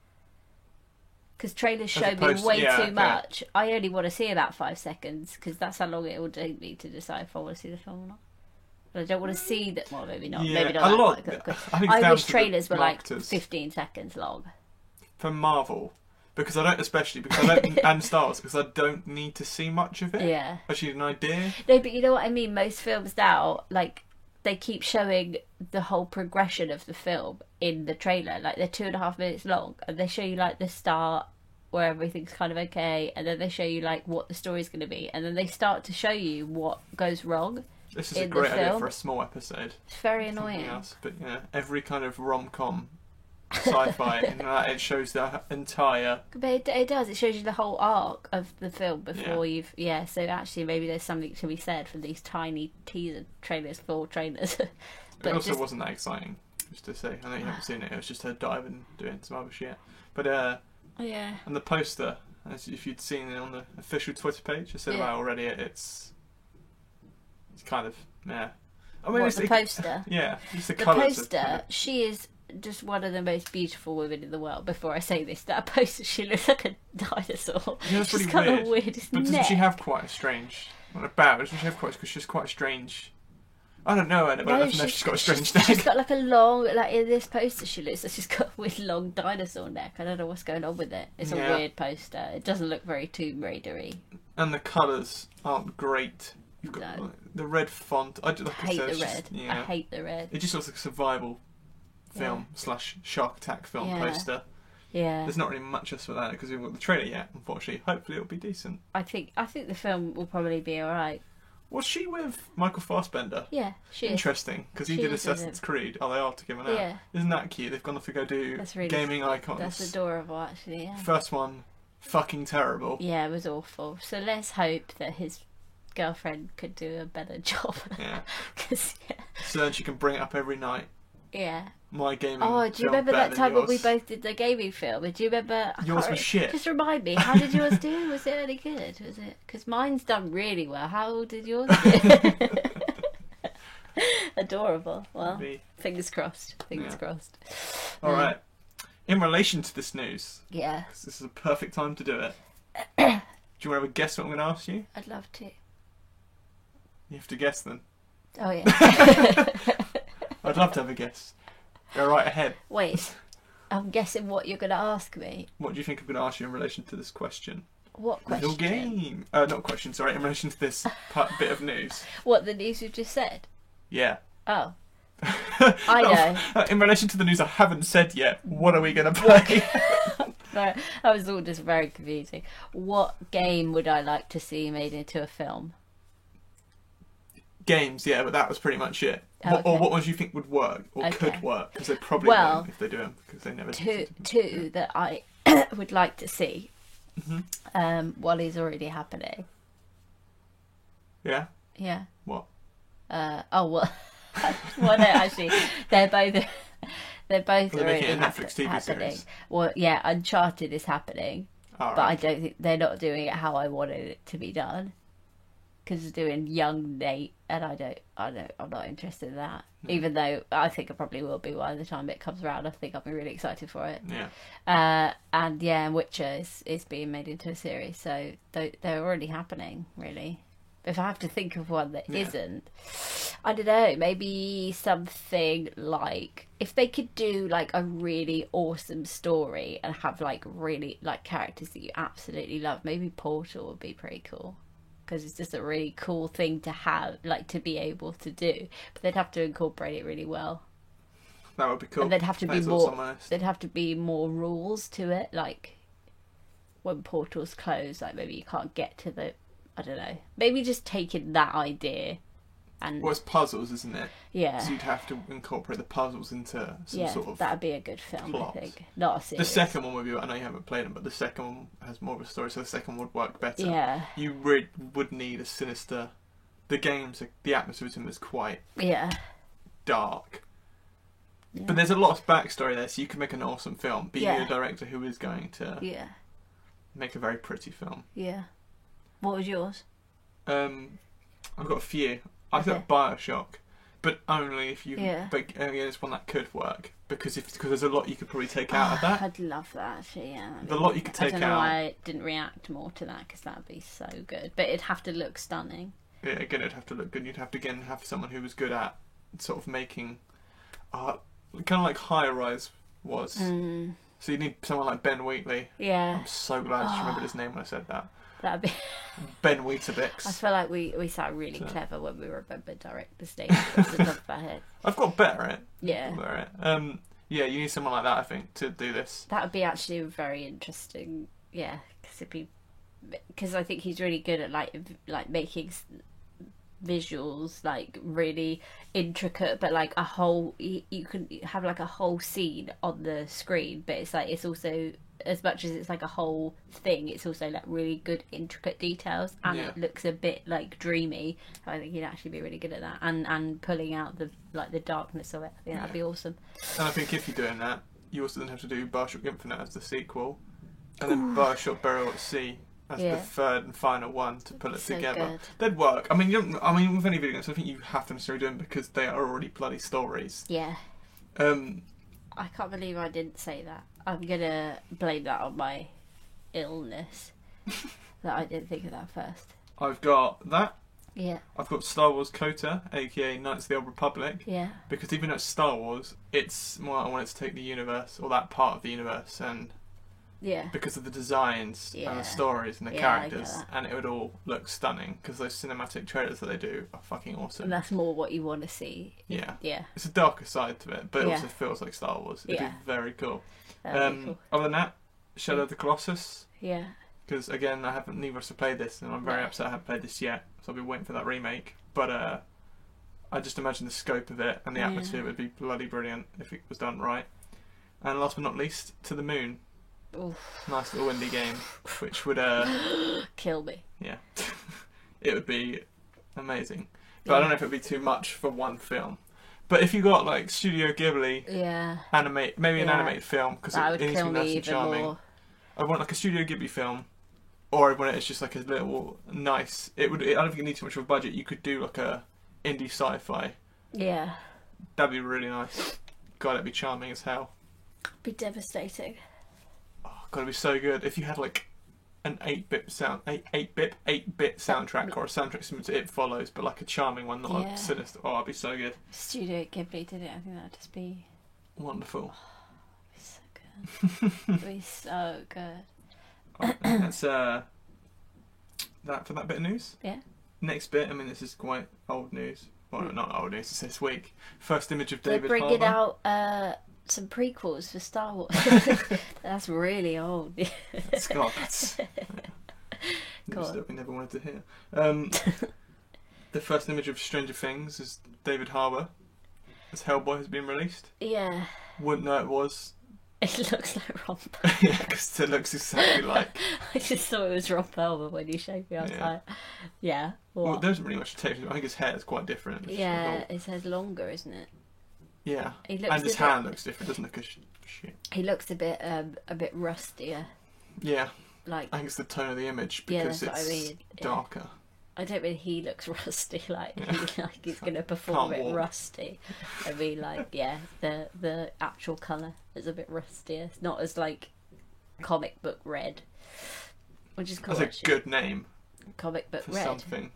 Because trailers show me opposed to- way yeah, too okay. much. I only want to see about 5 seconds because that's how long it will take me to decide if I want to see the film or not. But I don't want to see that. Well, maybe not. Yeah, Maybe not. a that lot. much, 'cause I think it's I down wish to the trailers were like marketers. 15 seconds long. For Marvel, because I don't, especially because I don't, and Star Wars, because I don't need to see much of it. Yeah. Actually, an idea. No, but you know what I mean? Most films now, like, they keep showing the whole progression of the film in the trailer. Like, they're 2.5 minutes long, and they show you, like, the start where everything's kind of okay, and then they show you, like, what the story's going to be, and then they start to show you what goes wrong. This is a In the great idea film. for a small episode. It's very Something annoying. else, but yeah, every kind of rom-com, sci-fi, and it shows the entire. But it does. It shows you the whole arc of the film before you've... Yeah, so actually maybe there's something to be said for these tiny teaser trailers, full trailers. But It also just- wasn't that exciting, just to say. I know you haven't seen it. It was just her diving, doing some other shit. But Yeah. and the poster, as if you'd seen it on the official Twitter page, I said Yeah. about it already. It's kind of yeah. I mean, What, it's the poster? Yeah, just the The colours. poster, she is just one of the most beautiful women in the world. Before I say this, that poster, she looks like a dinosaur. Yeah, that's She's really got weird. a weirdest But doesn't neck. she have quite a strange? Not about. Doesn't she have quite? Because she's quite strange. I don't know, but I don't know if she's got a strange neck. She's got like a long, like in this poster, she looks like she's got a weird long dinosaur neck. I don't know what's going on with it. It's Yeah. a weird poster. It doesn't look very Tomb Raider-y. And the colours aren't great. You've got No. like, the red font. I hate said, the it's red. just- I yeah. hate the red. It just looks like a survival film / shark attack film Yeah. poster. Yeah, There's not really much else for that because we haven't got the trailer yet. Unfortunately, hopefully it'll be decent. I think the film will probably be all right. Was she with Michael Fassbender? Yeah, she is. Interesting, because he She did is, isn't Assassin's Creed. Oh, they are together now. Yeah. Isn't that cute? They've gone off to go do That's really- gaming icons. That's adorable, actually. Yeah. First one, fucking terrible. Yeah, it was awful. So let's hope that his girlfriend could do a better job. Yeah. 'Cause, So then she can bring it up every night. yeah. My gaming. Oh, do you film remember better that than time when we yours. both did the gaming film? Do you remember? I Yours can't was re- shit. Just remind me, how did yours do? Was it any good? Was it? Because mine's done really well. How did yours do? Adorable. Well, Me. fingers crossed. Fingers Yeah. crossed. All right. In relation to this news, Yeah, 'cause this is a perfect time to do it. Do you want to have a guess what I'm going to ask you? I'd love to. You have to guess then. Oh yeah. I'd love to have a guess. Go right ahead. Wait, I'm guessing what you're going to ask me. What do you think I'm going to ask you in relation to this question? What question? Little game. Not question, sorry. In relation to this bit of news. What, the news you just said? Yeah. Oh. I know. In relation to the news I haven't said yet, what are we going to play? No, that was all just very confusing. What game would I like to see made into a film? Games, yeah, but that was pretty much it. Okay. Or what ones you think would work or Okay. could work? Because they probably Well, won't if they do them because they never Two that I would like to see while he's already happening. Yeah. Yeah. What? Oh well. Well, no, actually, they're both They're making already a Netflix TV happening. series. Well, yeah, Uncharted is happening, All but I right. don't think they're not doing it how I wanted it to be done. Because it's doing young Nate, and I'm not interested in that. Even though I think I probably will be by the time it comes around. I think I'll be really excited for it. Yeah. And yeah, Witcher is being made into a series, so they're already happening, really. If I have to think of one that Yeah. isn't, I don't know, maybe something like, if they could do like a really awesome story and have like really like characters that you absolutely love, maybe Portal would be pretty cool. Because it's just a really cool thing to have, like to be able to do. But they'd have to incorporate it really well. That would be cool. And there'd have to be Thanks, that's on my more. list. There'd have to be more rules to it, like when portals close, like maybe you can't get to the. I don't know. Maybe just taking that idea, and Well, it's puzzles, isn't it? yeah, So you'd have to incorporate the puzzles into some yeah, sort of. that'd be a good film. plot. I think not a The series. second one would be. I know you haven't played them, but the second one has more of a story, so the second one would work better. Yeah, You would need a sinister. The games, the atmosphere of them is quite yeah. dark. Yeah. But there's a lot of backstory there, so you can make an awesome film. Being Yeah. a director who is going to Yeah, make a very pretty film. yeah. What was yours? I've got a few. I Okay. thought Bioshock, but only if you. Yeah. But only it's one that could work because there's a lot you could probably take out of that. I'd love that actually. Yeah. The lot you could take out. I don't know why I didn't react more to that because that'd be so good. But it'd have to look stunning. Yeah, again, it'd have to look good. You'd have to again have someone who was good at sort of making art, kind of like High Rise was. Mm. So you need someone like Ben Wheatley. Yeah. I'm so glad I just remembered his name when I said that. That'd be. Ben Weetabix. I feel like we sound really clever when we remember director's names off the top of our head. I've got better at it. Yeah. Better at it. Yeah, you need someone like that, I think, to do this. That would be actually very interesting. Yeah, because I think he's really good at like making visuals like really intricate, but like a whole you can have like a whole scene on the screen, but it's like it's also, as much as it's like a whole thing, it's also like really good intricate details, and it looks a bit like dreamy. I think he'd actually be really good at that, and pulling out the darkness of it. I think that'd be awesome. And I think if you're doing that, you also then have to do Bioshock Infinite as the sequel, and then Bioshock Burial at Sea as the third and final one to pull it together. Good. They'd work. I mean, with any video games, I think you have to necessarily do them because they are already bloody stories. Yeah. I can't believe I didn't say that. I'm gonna blame that on my illness that I didn't think of that first. I've got that. Yeah. I've got Star Wars KOTOR, aka Knights of the Old Republic. Yeah. Because even though it's Star Wars, it's more I wanted to take the universe, or that part of the universe, and because of the designs and the stories and the characters, and it would all look stunning because those cinematic trailers that they do are fucking awesome. And that's more what you want to see. Yeah. Yeah. It's a darker side to it, but it also feels like Star Wars. It'd be very cool. Cool. Other than that, Shadow of the Colossus. Yeah. Because again, neither of us have played this, and I'm very upset I haven't played this yet. So I'll be waiting for that remake. But I just imagine the scope of it and the atmosphere would be bloody brilliant if it was done right. And last but not least, To the Moon. Oof. Nice little indie game, which would kill me. Yeah, it would be amazing. But I don't know if it'd be too much for one film. But if you got like Studio Ghibli, maybe an animated film, because it needs to be nice and charming. More. I want like a Studio Ghibli film, or I want it's just like a little nice. I don't think it needs too much of a budget. You could do like a indie sci-fi. Yeah. That'd be really nice. God, it'd be charming as hell. Be devastating. Oh, God, it'd be so good if you had like an 8-bit soundtrack, or a soundtrack similar to It Follows, but like a charming one, not like sinister. Oh, it'd be so good. Studio Ghibli did it. I think that'd just be wonderful. Oh, it'd be so good. It'd be so good. Right, that's that for that bit of news. Yeah. Next bit. I mean, this is quite old news. Well, not old news. It's this week. First image of David Harbour. They're bringing out some prequels for Star Wars. That's really old. That's stuff we never wanted to hear. The first image of Stranger Things is David Harbour as Hellboy has been released. Yeah. Wouldn't know it was. It looks like Ron Perlman. Yeah, because it looks exactly like. I just thought it was Ron Perlman when you showed me. I was like, yeah. What? Well, there isn't really much to take. I think his hair is quite different. Yeah, his hair's longer, isn't it? Yeah, and his hand looks different, doesn't it? Cause shit. He looks a bit rustier. Yeah, like I think it's the tone of the image because it's darker. I don't mean he looks rusty, he's going to perform it rusty. I mean, the actual colour is a bit rustier. It's not as like comic book red, which is cool. That's a good name. Comic book for red. Something.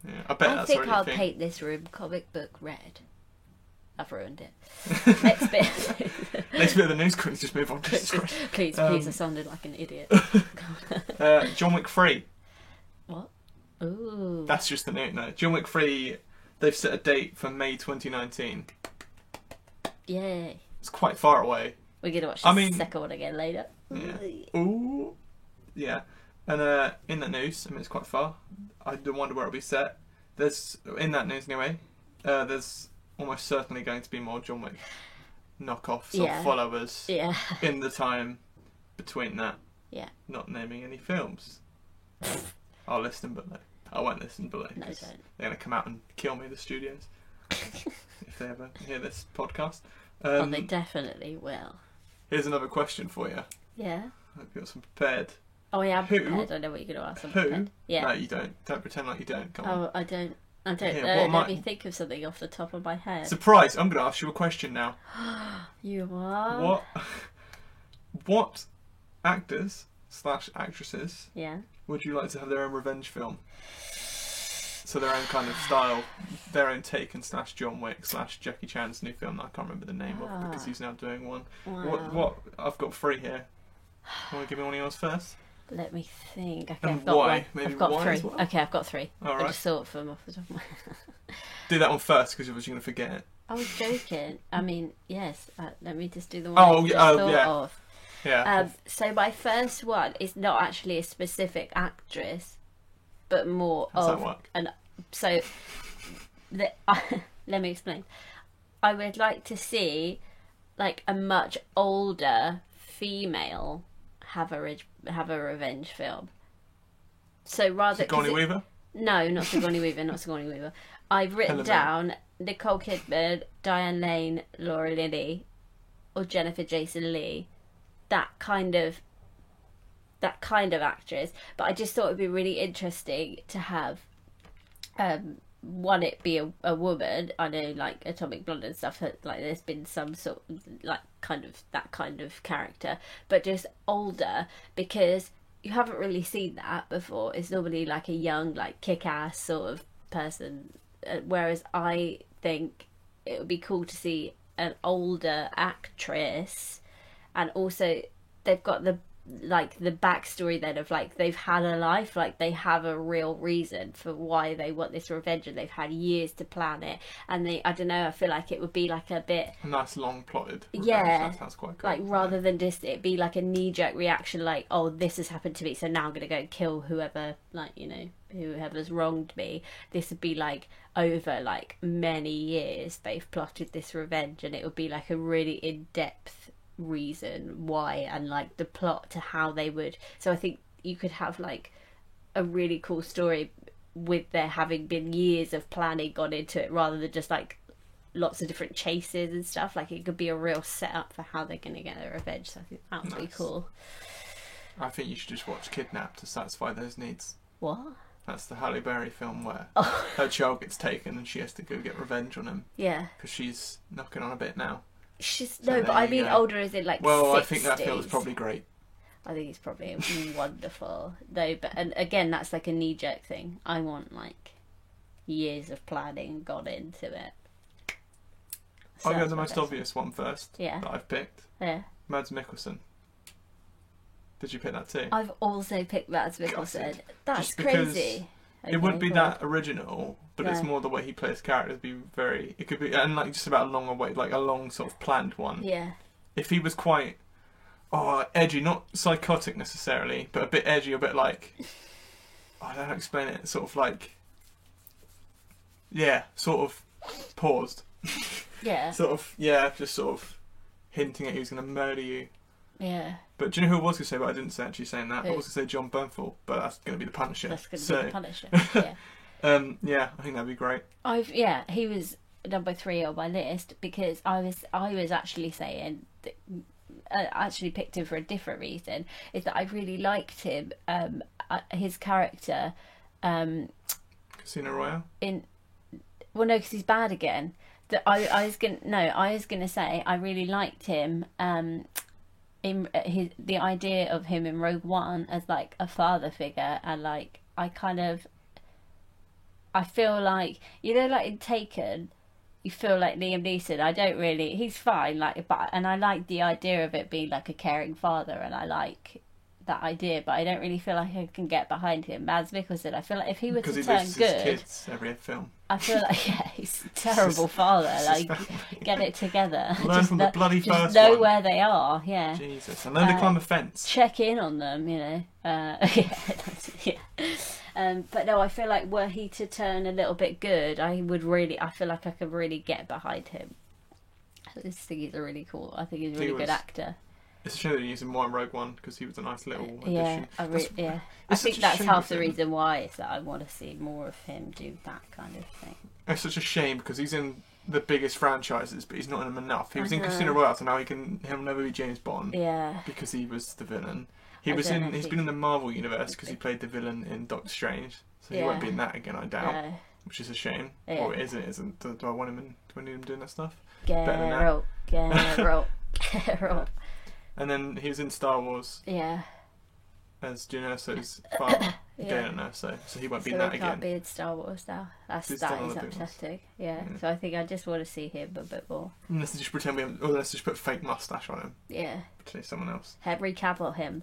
Yeah, I bet that's think I'll paint this room comic book red. I've ruined it. Next bit. Next bit of the news, quick, just move on. Please, I sounded like an idiot. John Wick 3. What? Ooh. That's just the new. No, John Wick 3. They've set a date for May 2019. Yay! It's quite far away. We're gonna watch the second one again later. Yeah. Ooh. Yeah. And in that news, I mean it's quite far. I do wonder where it'll be set. There's in that news anyway. There's almost certainly going to be more John Wick knockoffs or followers in the time between that. Yeah. Not naming any films. I'll listen below. I won't listen below. No, don't. They're going to come out and kill me, the studios, if they ever hear this podcast. Well, they definitely will. Here's another question for you. Yeah. I hope you got some prepared. Oh, yeah, I'm prepared. I know what you're going to ask. I'm prepared. Yeah. No, you don't. Don't pretend like you don't. Come on. I don't. I don't Yeah, know. what Let me think of something off the top of my head. Surprise! I'm going to ask you a question now. You are? What actors / actresses Yeah. would you like to have their own revenge film? So their own kind of style, their own take and / John Wick / Jackie Chan's new film that I can't remember the name of because he's now doing one. Wow. What? I've got 3 here. You want to give me one of yours first? Let me think. Okay, And I've got why? one. Maybe I've got why 3. as well? Okay, I've got 3. All I right. just thought of them off the top of my head. Do that one first because you're going to forget it. I was joking. I mean, yes. Let me just do the one Oh, I just yeah, thought yeah. of. Yeah. So my first one is not actually a specific actress, but more How's of that work? So, let me explain. I would like to see, like, a much older female have a revenge film. So rather, Sigourney Weaver? no, not Sigourney Weaver, not Sigourney Weaver. I've written Helen down Nicole Kidman, Diane Lane, Laura Linney, or Jennifer Jason Leigh. That kind of actress. But I just thought it'd be really interesting to have one, it be a woman. I know, like, Atomic Blonde and stuff, like, there's been some sort of, like, kind of that kind of character, but just older, because you haven't really seen that before. It's normally like a young, like, kick-ass sort of person, whereas I think it would be cool to see an older actress, and also they've got the backstory then of, like, they've had a life, like, they have a real reason for why they want this revenge, and they've had years to plan it, and I don't know, I feel like it would be like a bit, A nice long plotted revenge. Yeah. That sounds quite cool. like, rather than just it be like a knee-jerk reaction, like, oh, this has happened to me, so now I'm gonna go and kill whoever, like, you know, whoever's wronged me. This would be like over, like, many years they've plotted this revenge, and it would be like a really in-depth reason why, and, like, the plot to how they would. So I think you could have, like, a really cool story with there having been years of planning gone into it, rather than just, like, lots of different chases and stuff. Like, it could be a real setup for how they're going to get their revenge. So I think that would be Nice. cool. I think you should just watch Kidnapped to satisfy those needs. What? That's the Halle Berry film where Oh, her child gets taken and she has to go get revenge on him yeah. because she's knocking on a bit now. She's So no, but there I you mean go. older as in, like, Well, 60s. I think that film's probably great. I think it's probably wonderful. No, but and again, that's like a knee-jerk thing. I want, like, years of planning gone into it. So I'll go that's the my most best. obvious one first Yeah. that I've picked. Yeah. Mads Mikkelsen. Did you pick that too? I've also picked Mads Mikkelsen. Gutted. That's Just because crazy. It would Okay, be go on. that original, but it's Yeah. more the way he plays characters. Be very. It could be, and, like, just about a long way, like a long sort of planned one. Yeah. If he was quite, edgy, not psychotic necessarily, but a bit edgy, a bit like, I don't know how to explain it. Sort of like, yeah, sort of paused. Yeah. Just sort of hinting at he was going to murder you. Yeah. But do you know who I was going to say, but I didn't say actually saying that? I Who? was going to say John Bernthal, but that's going to be the Punisher. That's going to So, be the Punisher. Yeah. yeah, I think that'd be great. He was number 3 on my list because I was actually saying that, I actually picked him for a different reason. Is that I really liked him, his character, Casino Royale? because he's bad again. That I was gonna say I really liked him. In the idea of him in Rogue One as, like, a father figure, and, like, I feel like, you know, like in Taken, you feel like Liam Neeson. He's fine, like, and I like the idea of it being like a caring father, and I like that idea, but I don't really feel like I can get behind him. Mads Mikkelsen, I feel like if he were Because to he turn loses his good, kids every film. I feel like, yeah, he's a terrible father. Like, get it together. Learn from the bloody just first know one. where they are. Yeah. Jesus. And learn to climb a fence. Check in on them, you know. But no, I feel like were he to turn a little bit good, I feel like I could really get behind him. I just think he's a really cool. I think he's a really good actor. It's a shame that he used him more in Rogue One because he was a nice little addition. Yeah, I it's think such a that's shame half with the him. reason why is that I want to see more of him do that kind of thing. It's such a shame because he's in the biggest franchises, but he's not in them enough. He was in I know. Casino Royale, so now he'll never be James Bond Yeah. because he was the villain. He's He's been in the Marvel universe because he played the villain in Doctor Strange, so he won't be in that again, I doubt. No. which is a shame. Yeah. Or isn't. Do I want him in? Do I need him doing that stuff? Geralt. And then he was in Star Wars. Yeah. As Jyn Erso's father. Yeah. Jyn Erso. So he won't be So in that he again. can't be in Star Wars now. That He's is done other big upsetting. Yeah. So I think I just want to see him a bit more. Let's just pretend we haven't. Or let's just put fake mustache on him. Yeah. Say someone else. Henry Cavill him.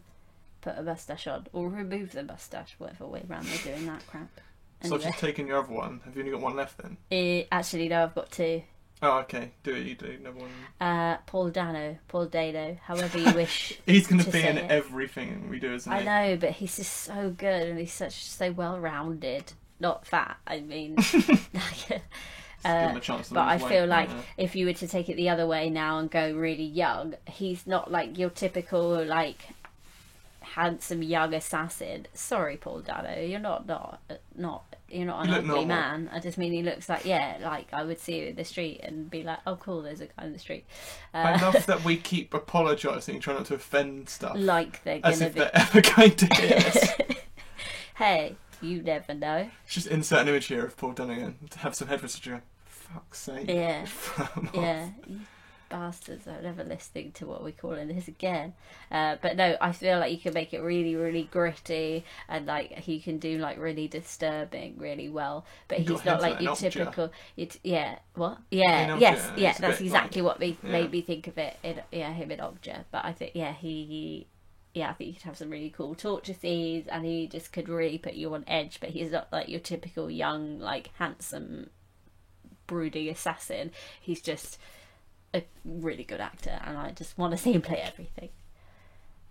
Put a mustache on. Or remove the mustache, whatever way round they're doing that crap. So I've just taken your other one. Have you only got one left then? Actually, no, I've got two. Oh, okay. Do it. You do another one. Paul Dano, however you wish. He's going to be in it. Everything we do, isn't he? I know, but he's just so good and he's so well rounded. Not fat, I mean. Give him a chance to But I lose feel weight, like yeah. if you were to take it the other way now and go really young, he's not like your typical like handsome young assassin. Sorry, Paul Dano, you're not you're not an You look ugly normal. man. I just mean he looks like like I would see you in the street and be like, oh cool, there's a guy in the street. I love that we keep apologising, trying not to offend stuff. Like they're As gonna if be. they're ever going to hear us. Hey, you never know. Just insert an image here of Paul Dunnigan to have some head whistle to go, fuck's sake. Yeah. Firm off. Yeah, you bastards are never listening to what we're calling this again. But no, I feel like you can make it really, really gritty and like he can do like really disturbing really well. But He he's got not hints like at your an Okja. typical. What? In Yeah, Okja, yes, yeah. it's a That's bit exactly like- what yeah. made me think of it. Him in Okja. But I think he. Yeah, I think he could have some really cool torture scenes, and he just could really put you on edge. But he's not like your typical young, like handsome, brooding assassin. He's just a really good actor, and I just want to see him play everything.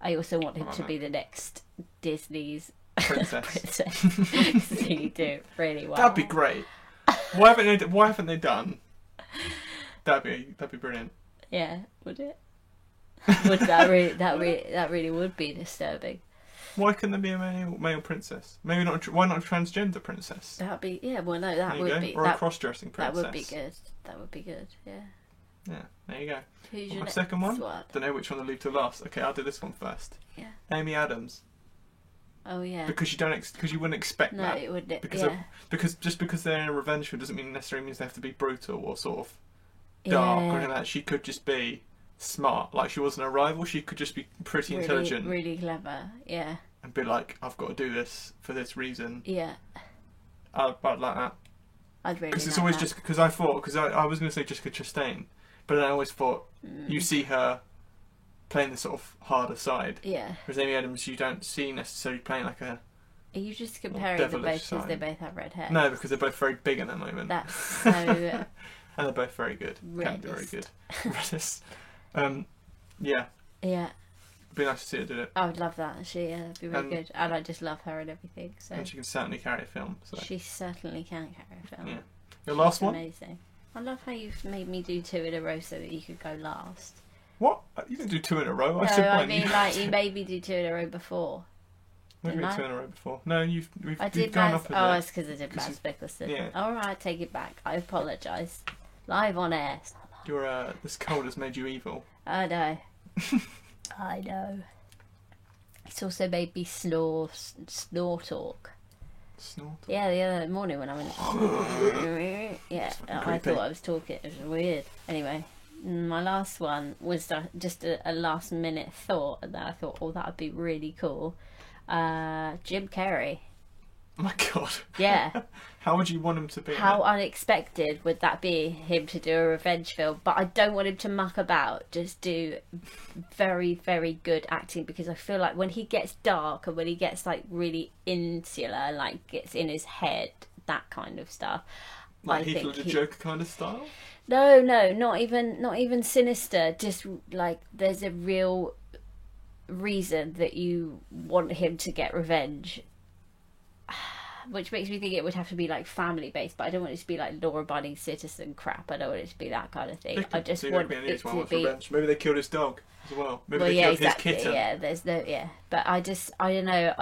I also want him to be the next Disney's Princess. princess. So you do it really well. That'd be great. Why haven't they done? That'd be brilliant. Yeah, would it? Would that really would be disturbing. Why couldn't there be a male princess? Maybe not. Why not a transgender princess? That'd be well. No, that There you would go. be Or that. a cross-dressing That princess. would be good. That would be good. Yeah. Yeah, there you go. Who's your My next second one? one? Don't know which one to leave to last. Okay, I'll do this one first. Yeah. Amy Adams, Oh yeah. because because you wouldn't expect No, that. it would. Because Yeah. because they're in a revenge film doesn't necessarily means they have to be brutal or sort of dark or Yeah. anything like that. She could just be smart. Like she wasn't a rival. She could just be pretty Really, intelligent really clever. Yeah. and be like, I've got to do this for this reason. Yeah. I'd like that. I'd really. Because it's like always that. just because I thought because I was going to say Jessica Chastain, but then I always thought you see her playing the sort of harder side. Yeah. Whereas Amy Adams, you don't see necessarily playing like a Are you just comparing them devilish both because they side. both have red hair? no, because they're both very big at the moment. That's so. and they're both very good. Can be very Reddest. good. Reddest. Yeah, Yeah. it'd be nice to see her do it, I would love that. She would be really And- good, and I just love her and everything. So and she can certainly carry a film. So she certainly can carry a film. yeah, your last She's one. Amazing. I love how you've made me do two in a row so that you could go last. What? You didn't do two in a row. No, said I one. mean like you made me do two in a row before. We've didn't been I? two in a row before. No, we've I did gone Mads. up a Oh, bit. it's because I did 'Cause Mads Mikkelsen. yeah. All right, take it back. I apologise. Live on air. It's not live. Your this cold has made you evil. I know. I know. It's also made me snore talk. Snort. Yeah, the other morning when I went. Yeah, I creepy. thought I was talking. It was weird. Anyway, my last one was just a last minute thought, and then I thought, oh, that would be really cool. Jim Carrey. Oh my god. Yeah. How would you want him to be? in How it? unexpected would that be, him to do a revenge film? But I don't want him to muck about. Just do very, very good acting, because I feel like when he gets dark and when he gets like really insular, like gets in his head, that kind of stuff. Like I Heath think Ledger he- Joker kind of style? No, not even sinister. Just like there's a real reason that you want him to get revenge. Which makes me think it would have to be like family based, but I don't want it to be like law-abiding citizen crap. I don't want it to be that kind of thing. They I could just do want maybe it one to with be. revenge. Maybe they killed his dog as well. Maybe Well, they yeah, killed exactly. his kitten. Yeah, there's no, yeah, but I don't know.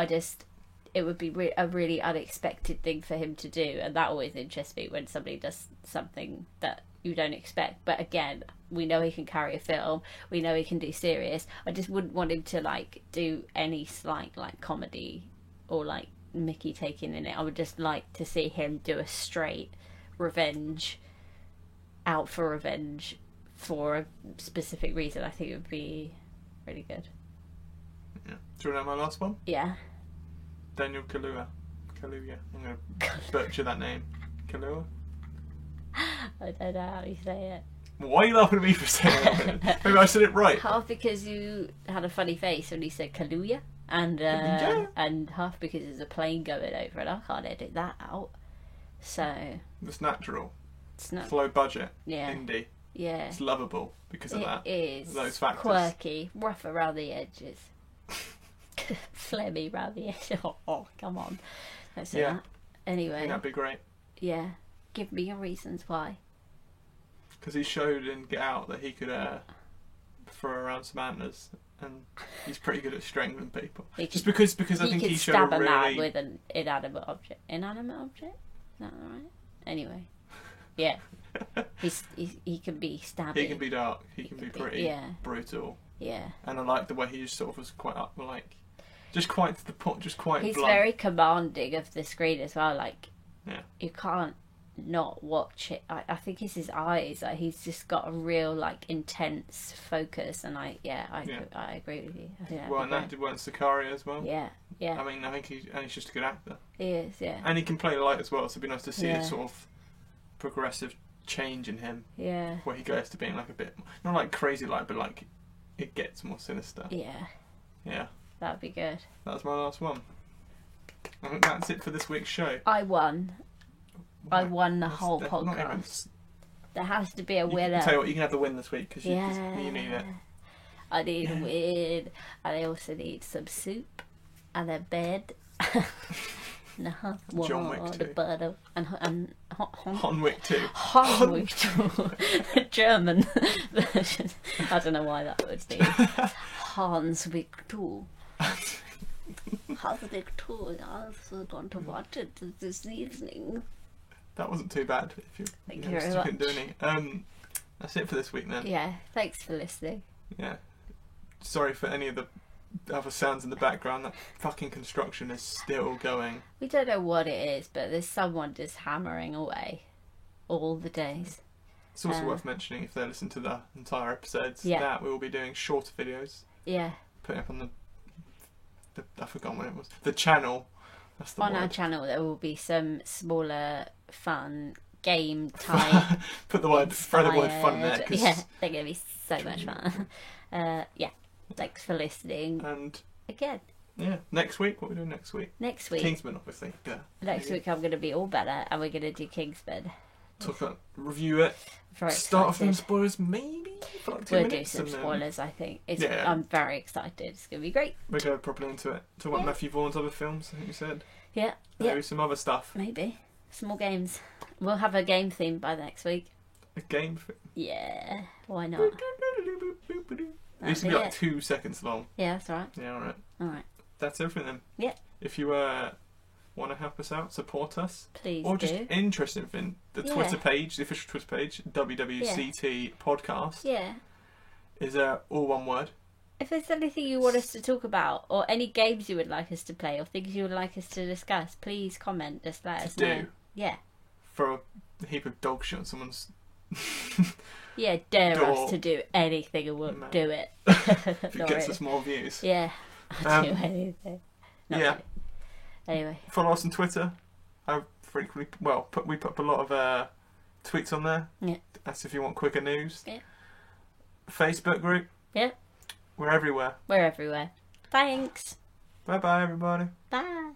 It would be a really unexpected thing for him to do, and that always interests me when somebody does something that you don't expect. But again, we know he can carry a film. We know he can do serious. I just wouldn't want him to like do any slight like comedy or like Mickey taking in it. I would just like to see him do a straight revenge, out for revenge for a specific reason. I think it would be really good. Yeah. Do you want to know my last one? Yeah. Daniel Kaluuya. Kaluuya. I'm going to butcher that name. Kaluuya? I don't know how you say it. Why are you laughing at me for saying it? Maybe I said it right. Half because you had a funny face when you said Kaluuya, and half because there's a plane going over and I can't edit that out. So it's natural. It's not low budget. Yeah. Indie. Yeah. It's lovable because of that. It is. Those factors. Quirky, rough around the edges. Phlegmy around the edges. Oh, come on. Don't say that. Anyway. I think that'd be great. Yeah. Give me your reasons why. Because he showed in Get Out that he could throw around some antlers, and he's pretty good at strangling people. Just because I think he showed stab a a really... man with an inanimate object. Inanimate object? Is that right? Anyway. Yeah. He can be stabby. He can be dark. He can be pretty brutal. Yeah. And I like the way he just sort of was quite up, like, just quite to the point, just quite He's blunt. very commanding of the screen as well. Like, yeah. You can't not watch it. I think it's his eyes. Like, he's just got a real, like, intense focus. And I agree with you. I think well, and that did well in Sicario as well. Yeah. Yeah. I mean, I think he's just a good actor. He is. Yeah. And he can play light as well. So it'd be nice to see a sort of progressive change in him. Yeah. Where he goes to being like a bit, not like crazy light, but like it gets more sinister. Yeah. Yeah. That'd be good. That's my last one. I think that's it for this week's show. I won. I won the whole podcast. There has to be a winner. I'll tell you what, you can have the win this week because you need it. I need a win. And I also need some soup and a bed. No, John Wick 2. Butter and Hon Wick 2. Hon Wick 2. German version. I don't know why that would be. Hans Wick 2. Hans Wick 2. I also want to watch it this evening. That wasn't too bad. If you very much. Couldn't do any. That's it for this week then. Yeah, thanks for listening. Yeah. Sorry for any of the other sounds in the background. That fucking construction is still going. We don't know what it is, but there's someone just hammering away all the days. It's also worth mentioning, if they listen to the entire episodes, that we will be doing shorter videos. Yeah. Putting up on the I forgot what it was. The channel. That's the word. On our channel there will be some smaller, fun, game time. Throw the word fun there. Yeah, they're going to be so much fun. Yeah. Thanks for listening. And again. Yeah. Next week, what are we doing next week? Next week. Kingsman, obviously. Yeah. Next week I'm going to be all better and we're going to do Kingsman. Talk about, review it. Very Start off excited. with spoilers, maybe? For like 2 we'll minutes, do some spoilers, I think. Yeah. I'm very excited. It's going to be great. We'll go properly into it. Talk about Matthew Vaughan's other films, I think you said. Yeah. Maybe some other stuff. Maybe. Some more games. We'll have a game theme by next week. A game theme? Yeah. Why not? It used to be like 2 seconds long. Yeah, that's right. Yeah, alright. Alright. That's everything then. Yeah. If you want to help us out, support us. Please or just interested in the Twitter page, the official Twitter page, WWCT Podcast. Yeah. Is all one word. If there's anything you want us to talk about, or any games you would like us to play, or things you would like us to discuss, please comment. Just let us know. Yeah. Throw a heap of dog shit on someone's. Yeah, dare us to do anything and we'll do it. If it gets us more views. Yeah. I'll do anything. Not really. Anyway. Follow us on Twitter. I frequently, we put up a lot of tweets on there. Yeah. That's if you want quicker news. Yeah. Facebook group. Yeah. We're everywhere. We're everywhere. Thanks. Bye bye, everybody. Bye.